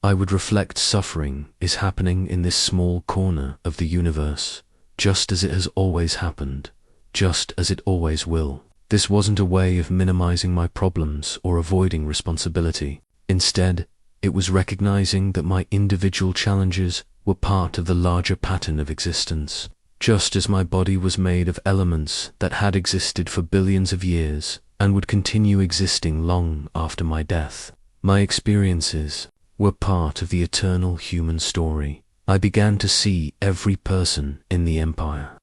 I would reflect suffering is happening in this small corner of the universe, just as it has always happened, just as it always will. This wasn't a way of minimizing my problems or avoiding responsibility. Instead, it was recognizing that my individual challenges were part of the larger pattern of existence. Just as my body was made of elements that had existed for billions of years and would continue existing long after my death, my experiences were part of the eternal human story. I began to see every person in the empire,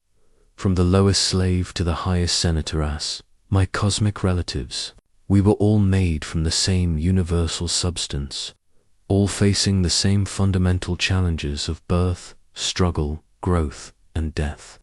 from the lowest slave to the highest senator, as my cosmic relatives. We were all made from the same universal substance, all facing the same fundamental challenges of birth, struggle, growth, and death.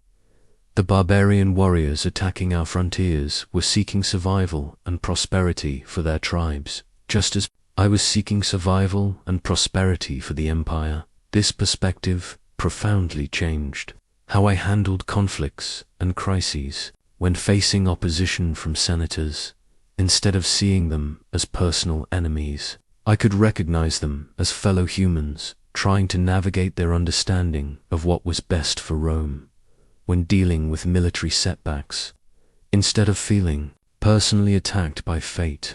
The barbarian warriors attacking our frontiers were seeking survival and prosperity for their tribes, just as I was seeking survival and prosperity for the empire. This perspective profoundly changed how I handled conflicts and crises. When facing opposition from senators, instead of seeing them as personal enemies, I could recognize them as fellow humans trying to navigate their understanding of what was best for Rome. When dealing with military setbacks, instead of feeling personally attacked by fate,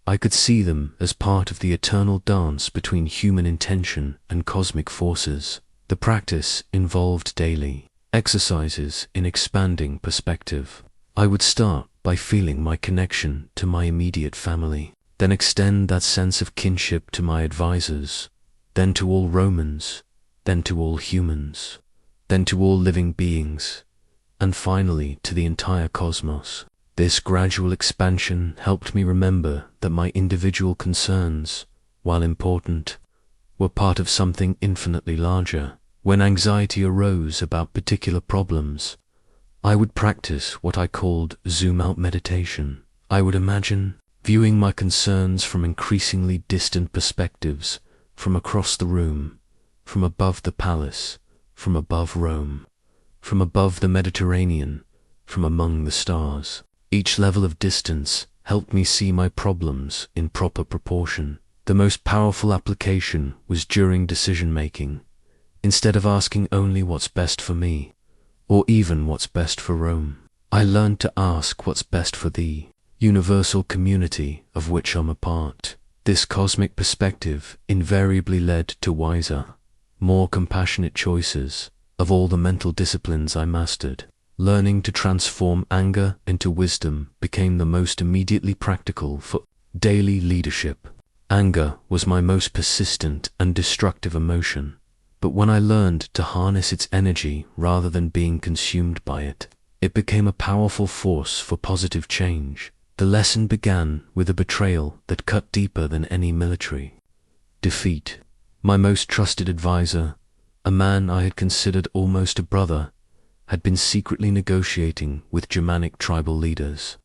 I could see them as part of the eternal dance between human intention and cosmic forces. The practice involved daily exercises in expanding perspective. I would start by feeling my connection to my immediate family, then extend that sense of kinship to my advisors, then to all Romans, then to all humans, then to all living beings, and finally to the entire cosmos. This gradual expansion helped me remember that my individual concerns, while important, were part of something infinitely larger. When anxiety arose about particular problems, I would practice what I called zoom-out meditation. I would imagine viewing my concerns from increasingly distant perspectives, from across the room, from above the palace, from above Rome, from above the Mediterranean, from among the stars. Each level of distance helped me see my problems in proper proportion. The most powerful application was during decision-making. Instead of asking only what's best for me, or even what's best for Rome, I learned to ask what's best for the universal community of which I'm a part. This cosmic perspective invariably led to wiser, more compassionate choices. Of all the mental disciplines I mastered, learning to transform anger into wisdom became the most immediately practical for daily leadership. Anger was my most persistent and destructive emotion, but when I learned to harness its energy rather than being consumed by it, it became a powerful force for positive change. The lesson began with a betrayal that cut deeper than any military defeat. My most trusted advisor, a man I had considered almost a brother, had been secretly negotiating with Germanic tribal leaders,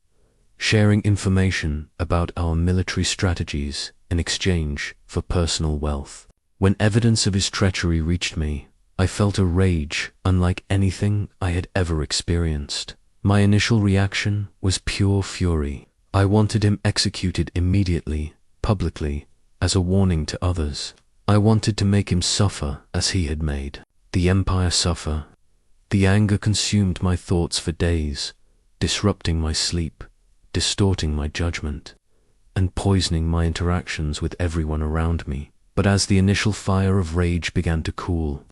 sharing information about our military strategies in exchange for personal wealth. When evidence of his treachery reached me, I felt a rage unlike anything I had ever experienced. My initial reaction was pure fury. I wanted him executed immediately, publicly, as a warning to others. I wanted to make him suffer as he had made the empire suffer. The anger consumed my thoughts for days, disrupting my sleep, distorting my judgment, and poisoning my interactions with everyone around me. But as the initial fire of rage began to cool,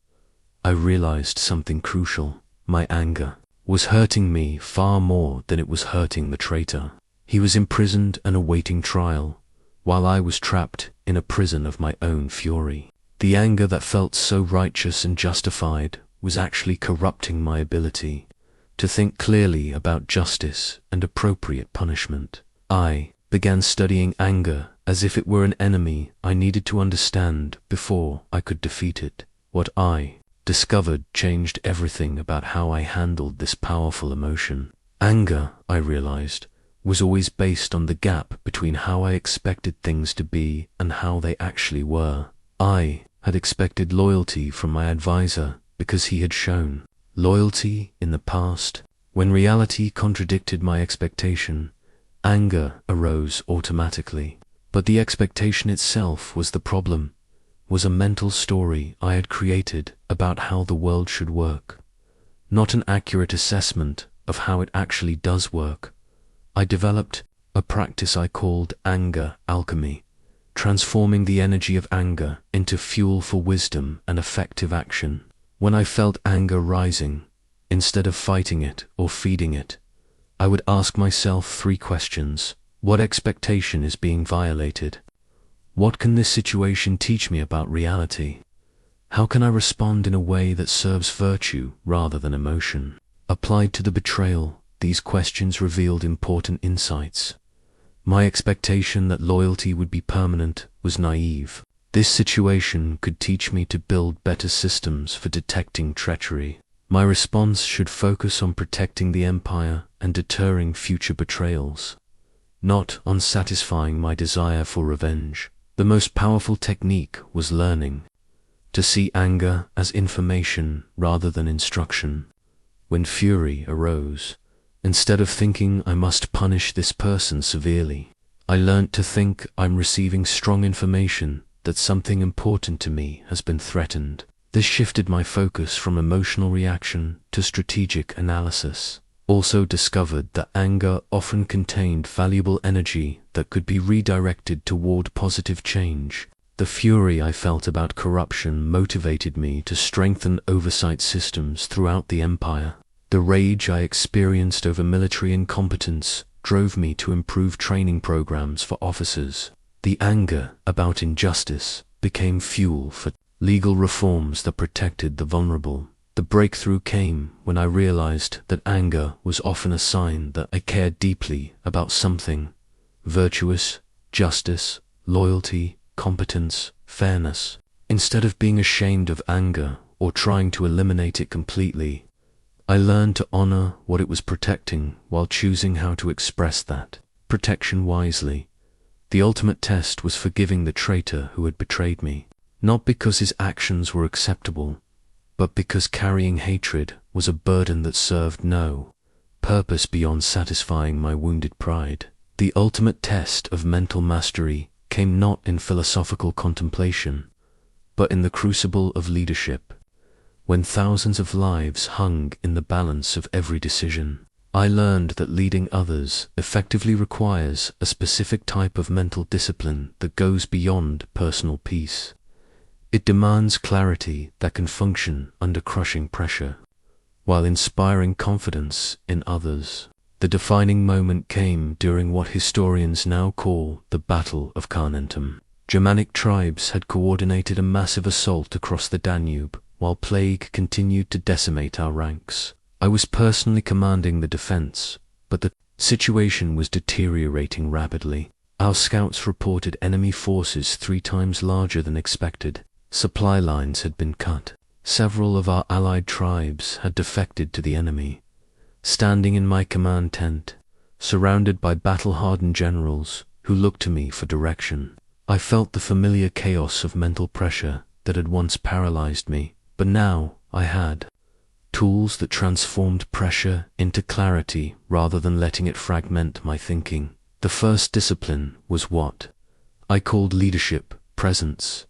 I realized something crucial. My anger was hurting me far more than it was hurting the traitor. He was imprisoned and awaiting trial, while I was trapped in a prison of my own fury. The anger that felt so righteous and justified was actually corrupting my ability to think clearly about justice and appropriate punishment. I began studying anger as if it were an enemy I needed to understand before I could defeat it. What I discovered changed everything about how I handled this powerful emotion. Anger, I realized, was always based on the gap between how I expected things to be and how they actually were. I had expected loyalty from my advisor because he had shown loyalty in the past. When reality contradicted my expectation, anger arose automatically. But the expectation itself was the problem, was a mental story I had created about how the world should work, not an accurate assessment of how it actually does work, I developed a practice I called anger alchemy, transforming the energy of anger into fuel for wisdom and effective action. When I felt anger rising, instead of fighting it or feeding it, I would ask myself 3 questions. What expectation is being violated? What can this situation teach me about reality? How can I respond in a way that serves virtue rather than emotion? Applied to the betrayal, these questions revealed important insights. My expectation that loyalty would be permanent was naive. This situation could teach me to build better systems for detecting treachery. My response should focus on protecting the empire and deterring future betrayals, not on satisfying my desire for revenge. The most powerful technique was learning to see anger as information rather than instruction. When fury arose, instead of thinking I must punish this person severely, I learnt to think I'm receiving strong information that something important to me has been threatened. This shifted my focus from emotional reaction to strategic analysis. Also discovered that anger often contained valuable energy that could be redirected toward positive change. The fury I felt about corruption motivated me to strengthen oversight systems throughout the empire. The rage I experienced over military incompetence drove me to improve training programs for officers. The anger about injustice became fuel for legal reforms that protected the vulnerable. The breakthrough came when I realized that anger was often a sign that I cared deeply about something virtuous, justice, loyalty, competence, fairness. Instead of being ashamed of anger or trying to eliminate it completely, I learned to honor what it was protecting while choosing how to express that protection wisely. The ultimate test was forgiving the traitor who had betrayed me, not because his actions were acceptable, but because carrying hatred was a burden that served no purpose beyond satisfying my wounded pride. The ultimate test of mental mastery came not in philosophical contemplation, but in the crucible of leadership. When thousands of lives hung in the balance of every decision, I learned that leading others effectively requires a specific type of mental discipline that goes beyond personal peace. It demands clarity that can function under crushing pressure, while inspiring confidence in others. The defining moment came during what historians now call the Battle of Carnuntum. Germanic tribes had coordinated a massive assault across the Danube, while plague continued to decimate our ranks. I was personally commanding the defense, but the situation was deteriorating rapidly. Our scouts reported enemy forces 3 times larger than expected. Supply lines had been cut. Several of our allied tribes had defected to the enemy. Standing in my command tent, surrounded by battle-hardened generals who looked to me for direction, I felt the familiar chaos of mental pressure that had once paralyzed me. But now I had tools that transformed pressure into clarity rather than letting it fragment my thinking. The first discipline was what I called leadership presence,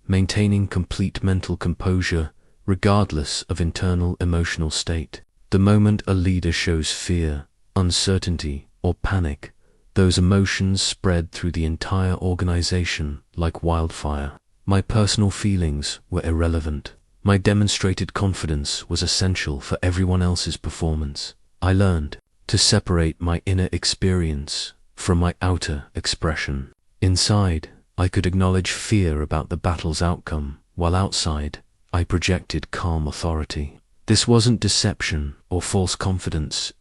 maintaining complete mental composure regardless of internal emotional state. The moment a leader shows fear, uncertainty, or panic, those emotions spread through the entire organization like wildfire. My personal feelings were irrelevant. My demonstrated confidence was essential for everyone else's performance. I learned to separate my inner experience from my outer expression. Inside, I could acknowledge fear about the battle's outcome, while outside, I projected calm authority. This wasn't deception or false confidence.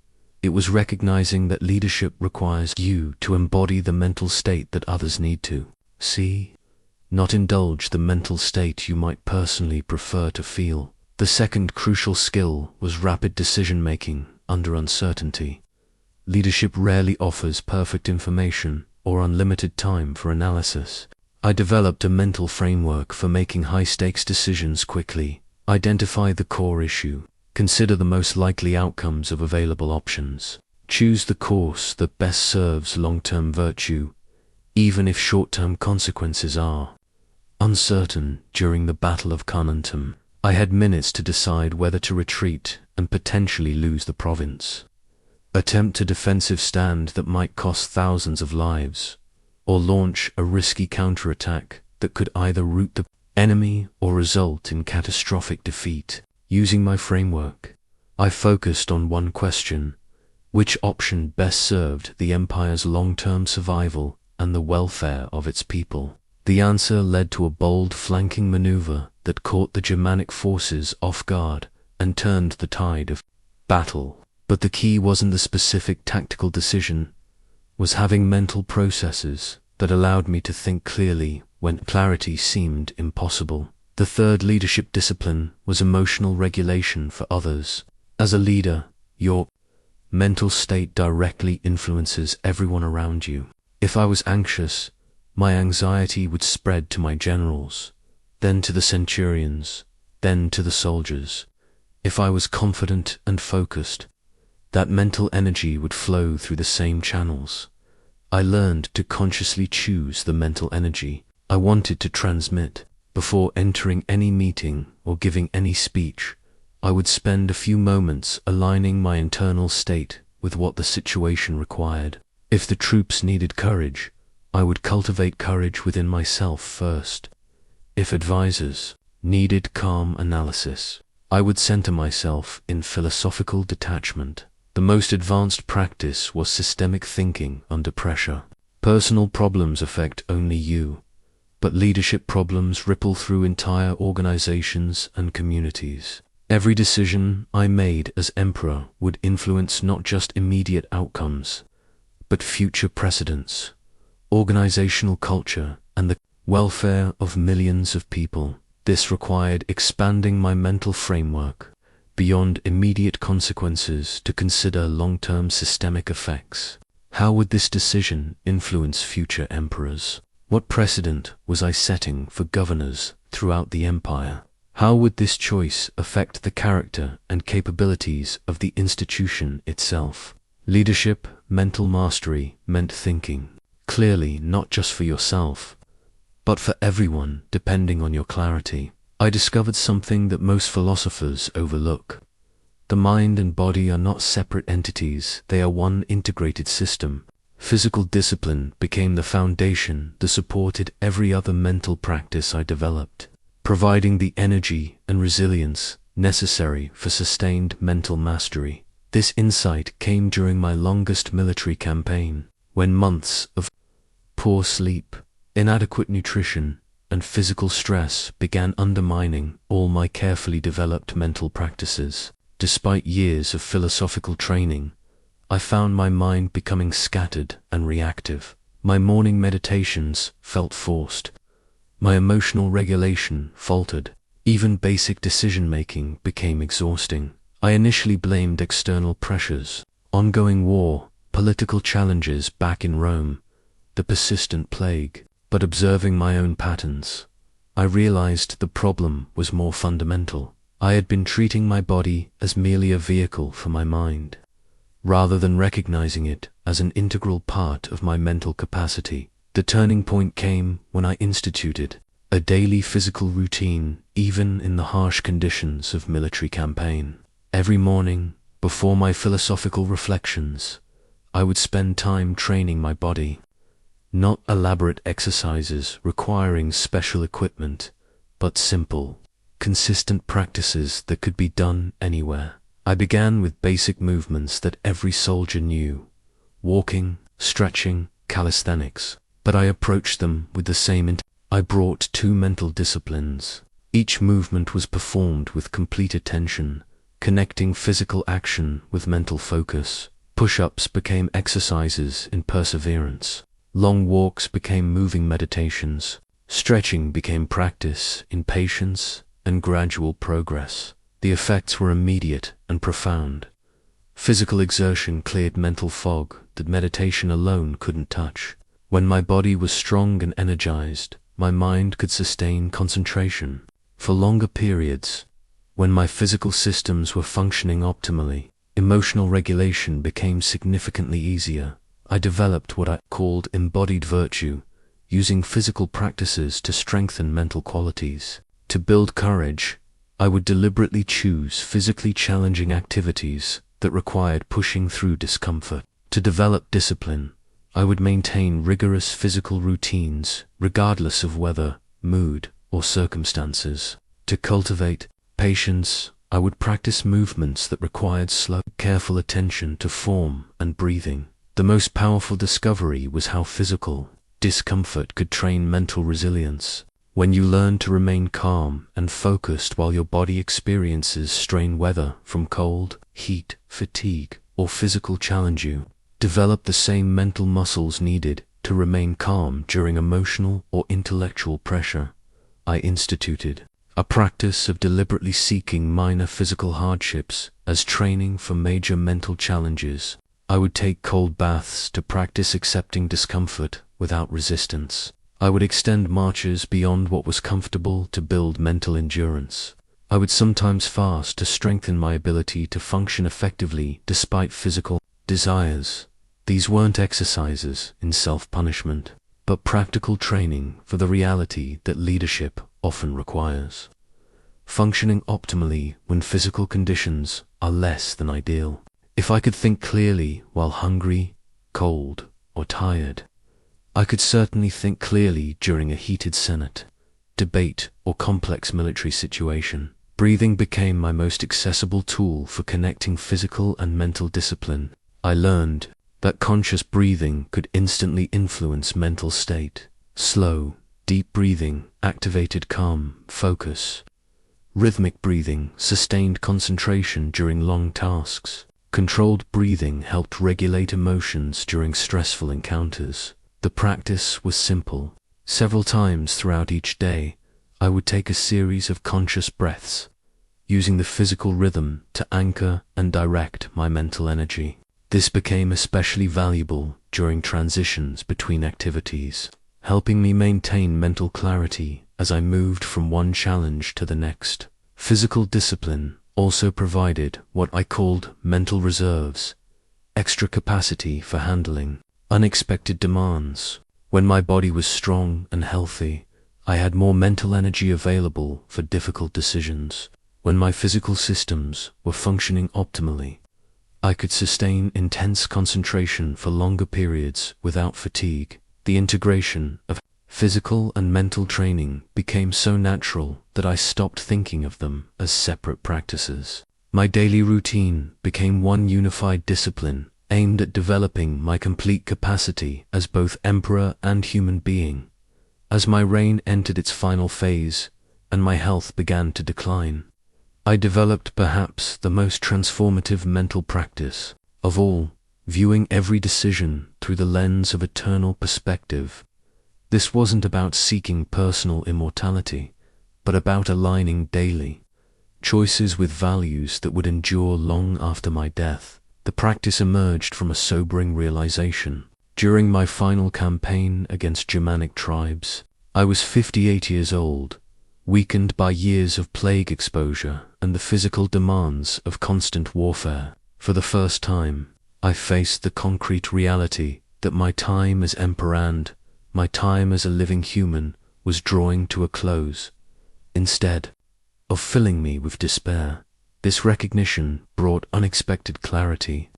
It was recognizing that leadership requires you to embody the mental state that others need to see, not indulge the mental state you might personally prefer to feel. The second crucial skill was rapid decision-making under uncertainty. Leadership rarely offers perfect information or unlimited time for analysis. I developed a mental framework for making high-stakes decisions quickly. Identify the core issue. Consider the most likely outcomes of available options. Choose the course that best serves long-term virtue, even if short-term consequences are uncertain. During the Battle of Carnuntum, I had minutes to decide whether to retreat and potentially lose the province. attempt a defensive stand that might cost thousands of lives, or launch a risky counterattack that could either rout the enemy or result in catastrophic defeat. Using my framework, I focused on one question: which option best served the empire's long-term survival and the welfare of its people? The answer led to a bold flanking maneuver that caught the Germanic forces off guard and turned the tide of battle. But the key wasn't the specific tactical decision, was having mental processes that allowed me to think clearly when clarity seemed impossible. The third leadership discipline was emotional regulation for others. As a leader, your mental state directly influences everyone around you. If I was anxious, my anxiety would spread to my generals, then to the centurions, then to the soldiers. If I was confident and focused, that mental energy would flow through the same channels. I learned to consciously choose the mental energy I wanted to transmit. Before entering any meeting or giving any speech, I would spend a few moments aligning my internal state with what the situation required. If the troops needed courage, I would cultivate courage within myself first. If advisors needed calm analysis, I would center myself in philosophical detachment. The most advanced practice was systemic thinking under pressure. Personal problems affect only you, but leadership problems ripple through entire organizations and communities. Every decision I made as emperor would influence not just immediate outcomes, but future precedents, organizational culture, and the welfare of millions of people. This required expanding my mental framework beyond immediate consequences to consider long-term systemic effects. How would this decision influence future emperors? What precedent was I setting for governors throughout the empire? How would this choice affect the character and capabilities of the institution itself? Leadership, mental mastery meant thinking clearly, not just for yourself, but for everyone, depending on your clarity. I discovered something that most philosophers overlook. The mind and body are not separate entities, they are one integrated system. Physical discipline became the foundation that supported every other mental practice I developed, providing the energy and resilience necessary for sustained mental mastery. This insight came during my longest military campaign, when months of poor sleep, inadequate nutrition, and physical stress began undermining all my carefully developed mental practices. Despite years of philosophical training, I found my mind becoming scattered and reactive. My morning meditations felt forced. My emotional regulation faltered. Even basic decision-making became exhausting. I initially blamed external pressures, ongoing war, political challenges back in Rome, the persistent plague. But observing my own patterns, I realized the problem was more fundamental. I had been treating my body as merely a vehicle for my mind, rather than recognizing it as an integral part of my mental capacity. The turning point came when I instituted a daily physical routine, even in the harsh conditions of military campaign. Every morning, before my philosophical reflections, I would spend time training my body. Not elaborate exercises requiring special equipment, but simple, consistent practices that could be done anywhere. I began with basic movements that every soldier knew: walking, stretching, calisthenics. But I approached them with the same intent. I brought two mental disciplines. Each movement was performed with complete attention, connecting physical action with mental focus. Push-ups became exercises in perseverance. Long walks became moving meditations. Stretching became practice in patience and gradual progress. The effects were immediate and profound. Physical exertion cleared mental fog that meditation alone couldn't touch. When my body was strong and energized, my mind could sustain concentration. For longer periods, when my physical systems were functioning optimally, emotional regulation became significantly easier. I developed what I called embodied virtue, using physical practices to strengthen mental qualities. To build courage, I would deliberately choose physically challenging activities that required pushing through discomfort. To develop discipline, I would maintain rigorous physical routines, regardless of weather, mood, or circumstances. To cultivate patience, I would practice movements that required slow, careful attention to form and breathing. The most powerful discovery was how physical discomfort could train mental resilience. When you learn to remain calm and focused while your body experiences strain, whether from cold, heat, fatigue, or physical challenge, you develop the same mental muscles needed to remain calm during emotional or intellectual pressure. I instituted a practice of deliberately seeking minor physical hardships as training for major mental challenges. I would take cold baths to practice accepting discomfort without resistance. I would extend marches beyond what was comfortable to build mental endurance. I would sometimes fast to strengthen my ability to function effectively despite physical desires. These weren't exercises in self-punishment, but practical training for the reality that leadership often requires. Functioning optimally when physical conditions are less than ideal. If I could think clearly while hungry, cold, or tired, I could certainly think clearly during a heated Senate debate or complex military situation. Breathing became my most accessible tool for connecting physical and mental discipline. I learned that conscious breathing could instantly influence mental state. Slow, deep breathing activated calm, focus. Rhythmic breathing sustained concentration during long tasks. Controlled breathing helped regulate emotions during stressful encounters. The practice was simple. Several times throughout each day, I would take a series of conscious breaths, using the physical rhythm to anchor and direct my mental energy. This became especially valuable during transitions between activities, helping me maintain mental clarity as I moved from one challenge to the next. Physical discipline also provided what I called mental reserves, extra capacity for handling unexpected demands. When my body was strong and healthy, I had more mental energy available for difficult decisions. When my physical systems were functioning optimally, I could sustain intense concentration for longer periods without fatigue. The integration of physical and mental training became so natural that I stopped thinking of them as separate practices. My daily routine became one unified discipline aimed at developing my complete capacity as both emperor and human being. As my reign entered its final phase and my health began to decline, I developed perhaps the most transformative mental practice of all, viewing every decision through the lens of eternal perspective. This wasn't about seeking personal immortality, but about aligning daily choices with values that would endure long after my death. The practice emerged from a sobering realization. During my final campaign against Germanic tribes, I was 58 years old, weakened by years of plague exposure and the physical demands of constant warfare. For the first time, I faced the concrete reality that my time as emperor and my time as a living human was drawing to a close. Instead of filling me with despair, this recognition brought unexpected clarity.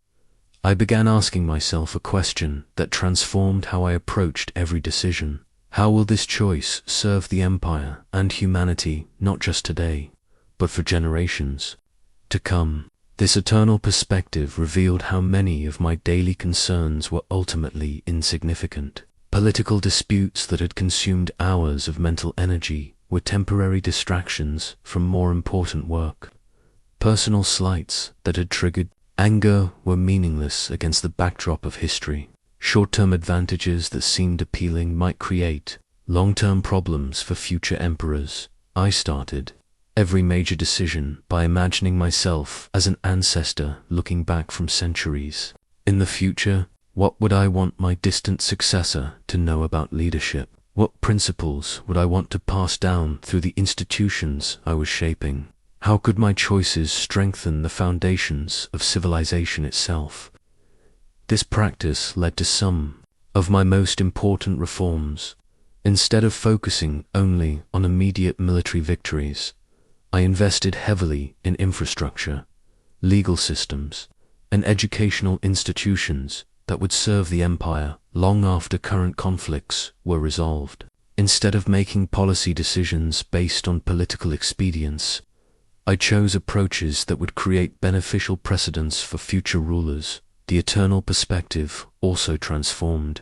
I began asking myself a question that transformed how I approached every decision. How will this choice serve the empire and humanity, not just today, but for generations to come? This eternal perspective revealed how many of my daily concerns were ultimately insignificant. Political disputes that had consumed hours of mental energy were temporary distractions from more important work. Personal slights that had triggered anger were meaningless against the backdrop of history. Short-term advantages that seemed appealing might create long-term problems for future emperors. I started every major decision by imagining myself as an ancestor looking back from centuries. In the future, what would I want my distant successor to know about leadership? What principles would I want to pass down through the institutions I was shaping? How could my choices strengthen the foundations of civilization itself? This practice led to some of my most important reforms. Instead of focusing only on immediate military victories, I invested heavily in infrastructure, legal systems, and educational institutions that would serve the empire long after current conflicts were resolved. Instead of making policy decisions based on political expedience, I chose approaches that would create beneficial precedents for future rulers. The eternal perspective also transformed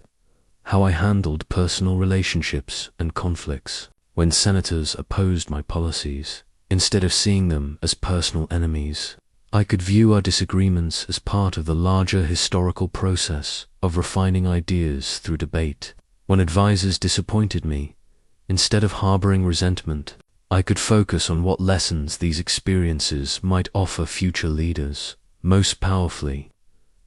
how I handled personal relationships and conflicts. When senators opposed my policies, instead of seeing them as personal enemies, I could view our disagreements as part of the larger historical process of refining ideas through debate. When advisors disappointed me, instead of harboring resentment, I could focus on what lessons these experiences might offer future leaders. Most powerfully,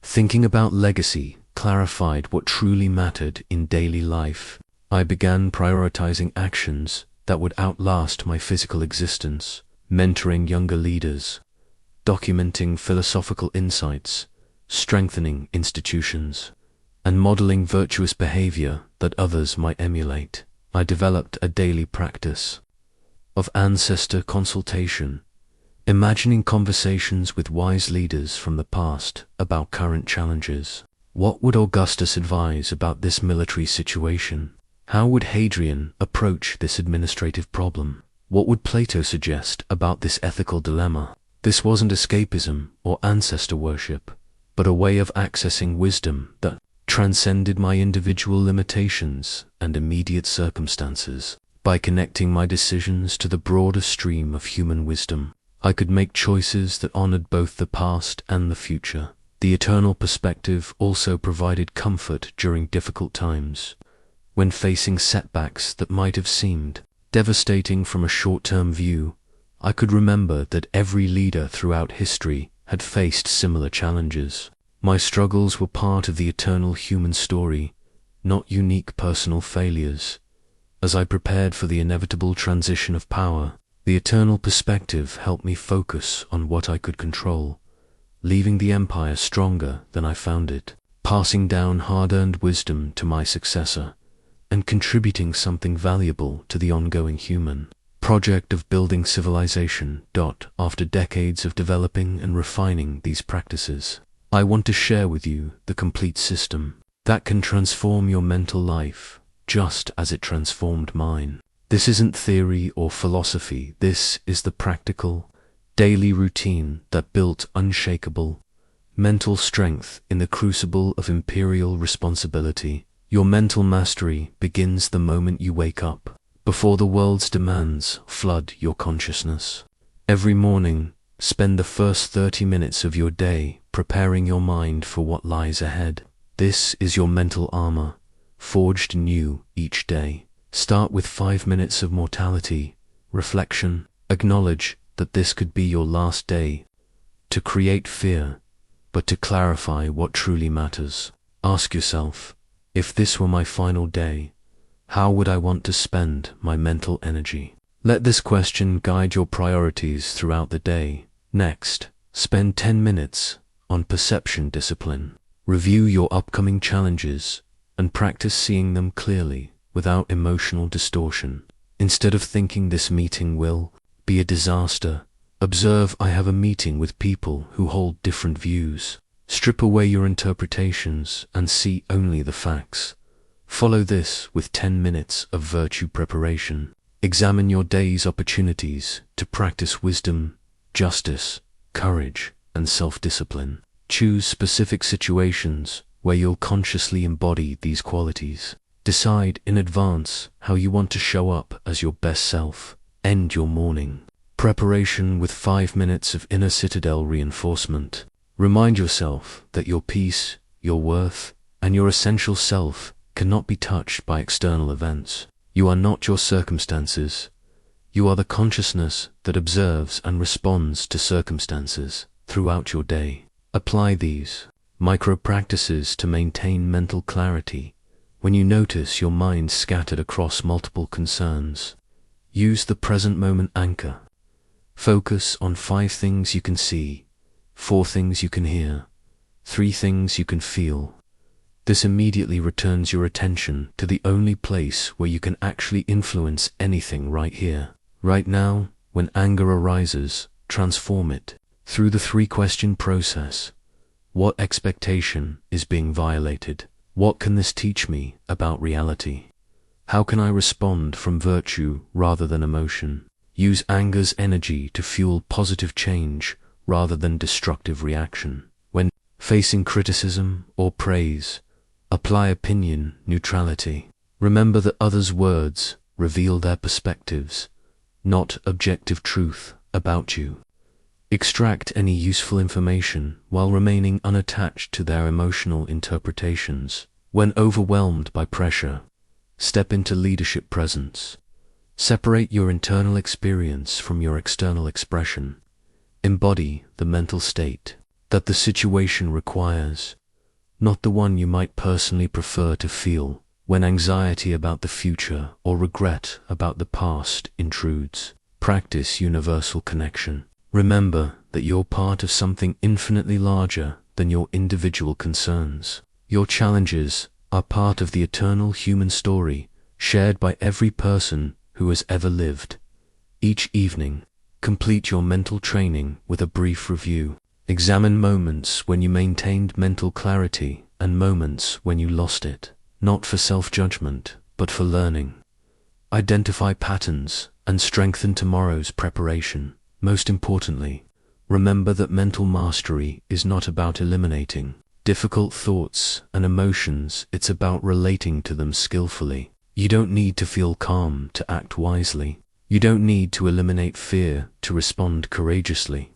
thinking about legacy clarified what truly mattered in daily life. I began prioritizing actions that would outlast my physical existence, mentoring younger leaders, documenting philosophical insights, strengthening institutions, and modeling virtuous behavior that others might emulate. I developed a daily practice of ancestor consultation, imagining conversations with wise leaders from the past about current challenges. What would Augustus advise about this military situation? How would Hadrian approach this administrative problem? What would Plato suggest about this ethical dilemma? This wasn't escapism or ancestor worship, but a way of accessing wisdom that transcended my individual limitations and immediate circumstances. By connecting my decisions to the broader stream of human wisdom, I could make choices that honored both the past and the future. The eternal perspective also provided comfort during difficult times. When facing setbacks that might have seemed devastating from a short-term view, I could remember that every leader throughout history had faced similar challenges. My struggles were part of the eternal human story, not unique personal failures. As I prepared for the inevitable transition of power, the eternal perspective helped me focus on what I could control, leaving the empire stronger than I found it, passing down hard-earned wisdom to my successor, and contributing something valuable to the ongoing human project of building civilization. After decades of developing and refining these practices, I want to share with you the complete system that can transform your mental life just as it transformed mine. This isn't theory or philosophy. This is the practical, daily routine that built unshakable mental strength in the crucible of imperial responsibility. Your mental mastery begins the moment you wake up, before the world's demands flood your consciousness. Every morning, spend the first 30 minutes of your day preparing your mind for what lies ahead. This is your mental armor, forged new each day. Start with 5 minutes of mortality, reflection. Acknowledge that this could be your last day, to create fear, but to clarify what truly matters. Ask yourself, if this were my final day, how would I want to spend my mental energy? Let this question guide your priorities throughout the day. Next, spend 10 minutes on perception discipline. Review your upcoming challenges and practice seeing them clearly without emotional distortion. Instead of thinking this meeting will be a disaster, observe I have a meeting with people who hold different views. Strip away your interpretations and see only the facts. Follow this with 10 minutes of virtue preparation. Examine your day's opportunities to practice wisdom, justice, courage, and self-discipline. Choose specific situations where you'll consciously embody these qualities. Decide in advance how you want to show up as your best self. End your morning preparation with 5 minutes of inner citadel reinforcement. Remind yourself that your peace, your worth, and your essential self cannot be touched by external events. You are not your circumstances. You are the consciousness that observes and responds to circumstances throughout your day. Apply these micro practices to maintain mental clarity. When you notice your mind scattered across multiple concerns, use the present moment anchor. Focus on 5 things you can see, 4 things you can hear, 3 things you can feel. This immediately returns your attention to the only place where you can actually influence anything right here, right now. When anger arises, transform it through the 3-question process. What expectation is being violated? What can this teach me about reality? How can I respond from virtue rather than emotion? Use anger's energy to fuel positive change rather than destructive reaction. When facing criticism or praise, apply opinion neutrality. Remember that others' words reveal their perspectives, not objective truth about you. Extract any useful information while remaining unattached to their emotional interpretations. When overwhelmed by pressure, step into leadership presence. Separate your internal experience from your external expression. Embody the mental state that the situation requires, not the one you might personally prefer to feel when anxiety about the future or regret about the past intrudes. Practice universal connection. Remember that you're part of something infinitely larger than your individual concerns. Your challenges are part of the eternal human story shared by every person who has ever lived. Each evening, complete your mental training with a brief review. Examine moments when you maintained mental clarity and moments when you lost it, not for self-judgment, but for learning. Identify patterns and strengthen tomorrow's preparation. Most importantly, remember that mental mastery is not about eliminating difficult thoughts and emotions, it's about relating to them skillfully. You don't need to feel calm to act wisely. You don't need to eliminate fear to respond courageously.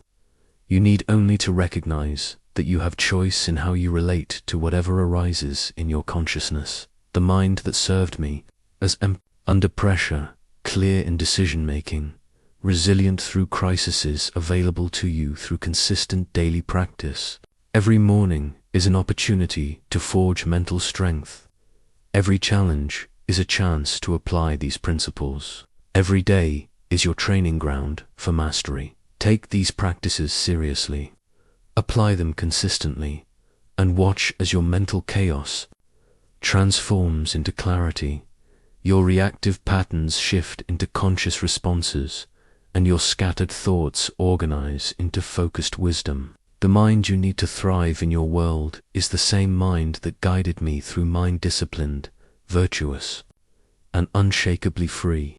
You need only to recognize that you have choice in how you relate to whatever arises in your consciousness. The mind that served me as under pressure, clear in decision-making, resilient through crises, available to you through consistent daily practice. Every morning is an opportunity to forge mental strength. Every challenge is a chance to apply these principles. Every day is your training ground for mastery. Take these practices seriously. Apply them consistently, and watch as your mental chaos transforms into clarity. Your reactive patterns shift into conscious responses, and your scattered thoughts organize into focused wisdom. The mind you need to thrive in your world is the same mind that guided me through mind disciplined, virtuous, and unshakably free.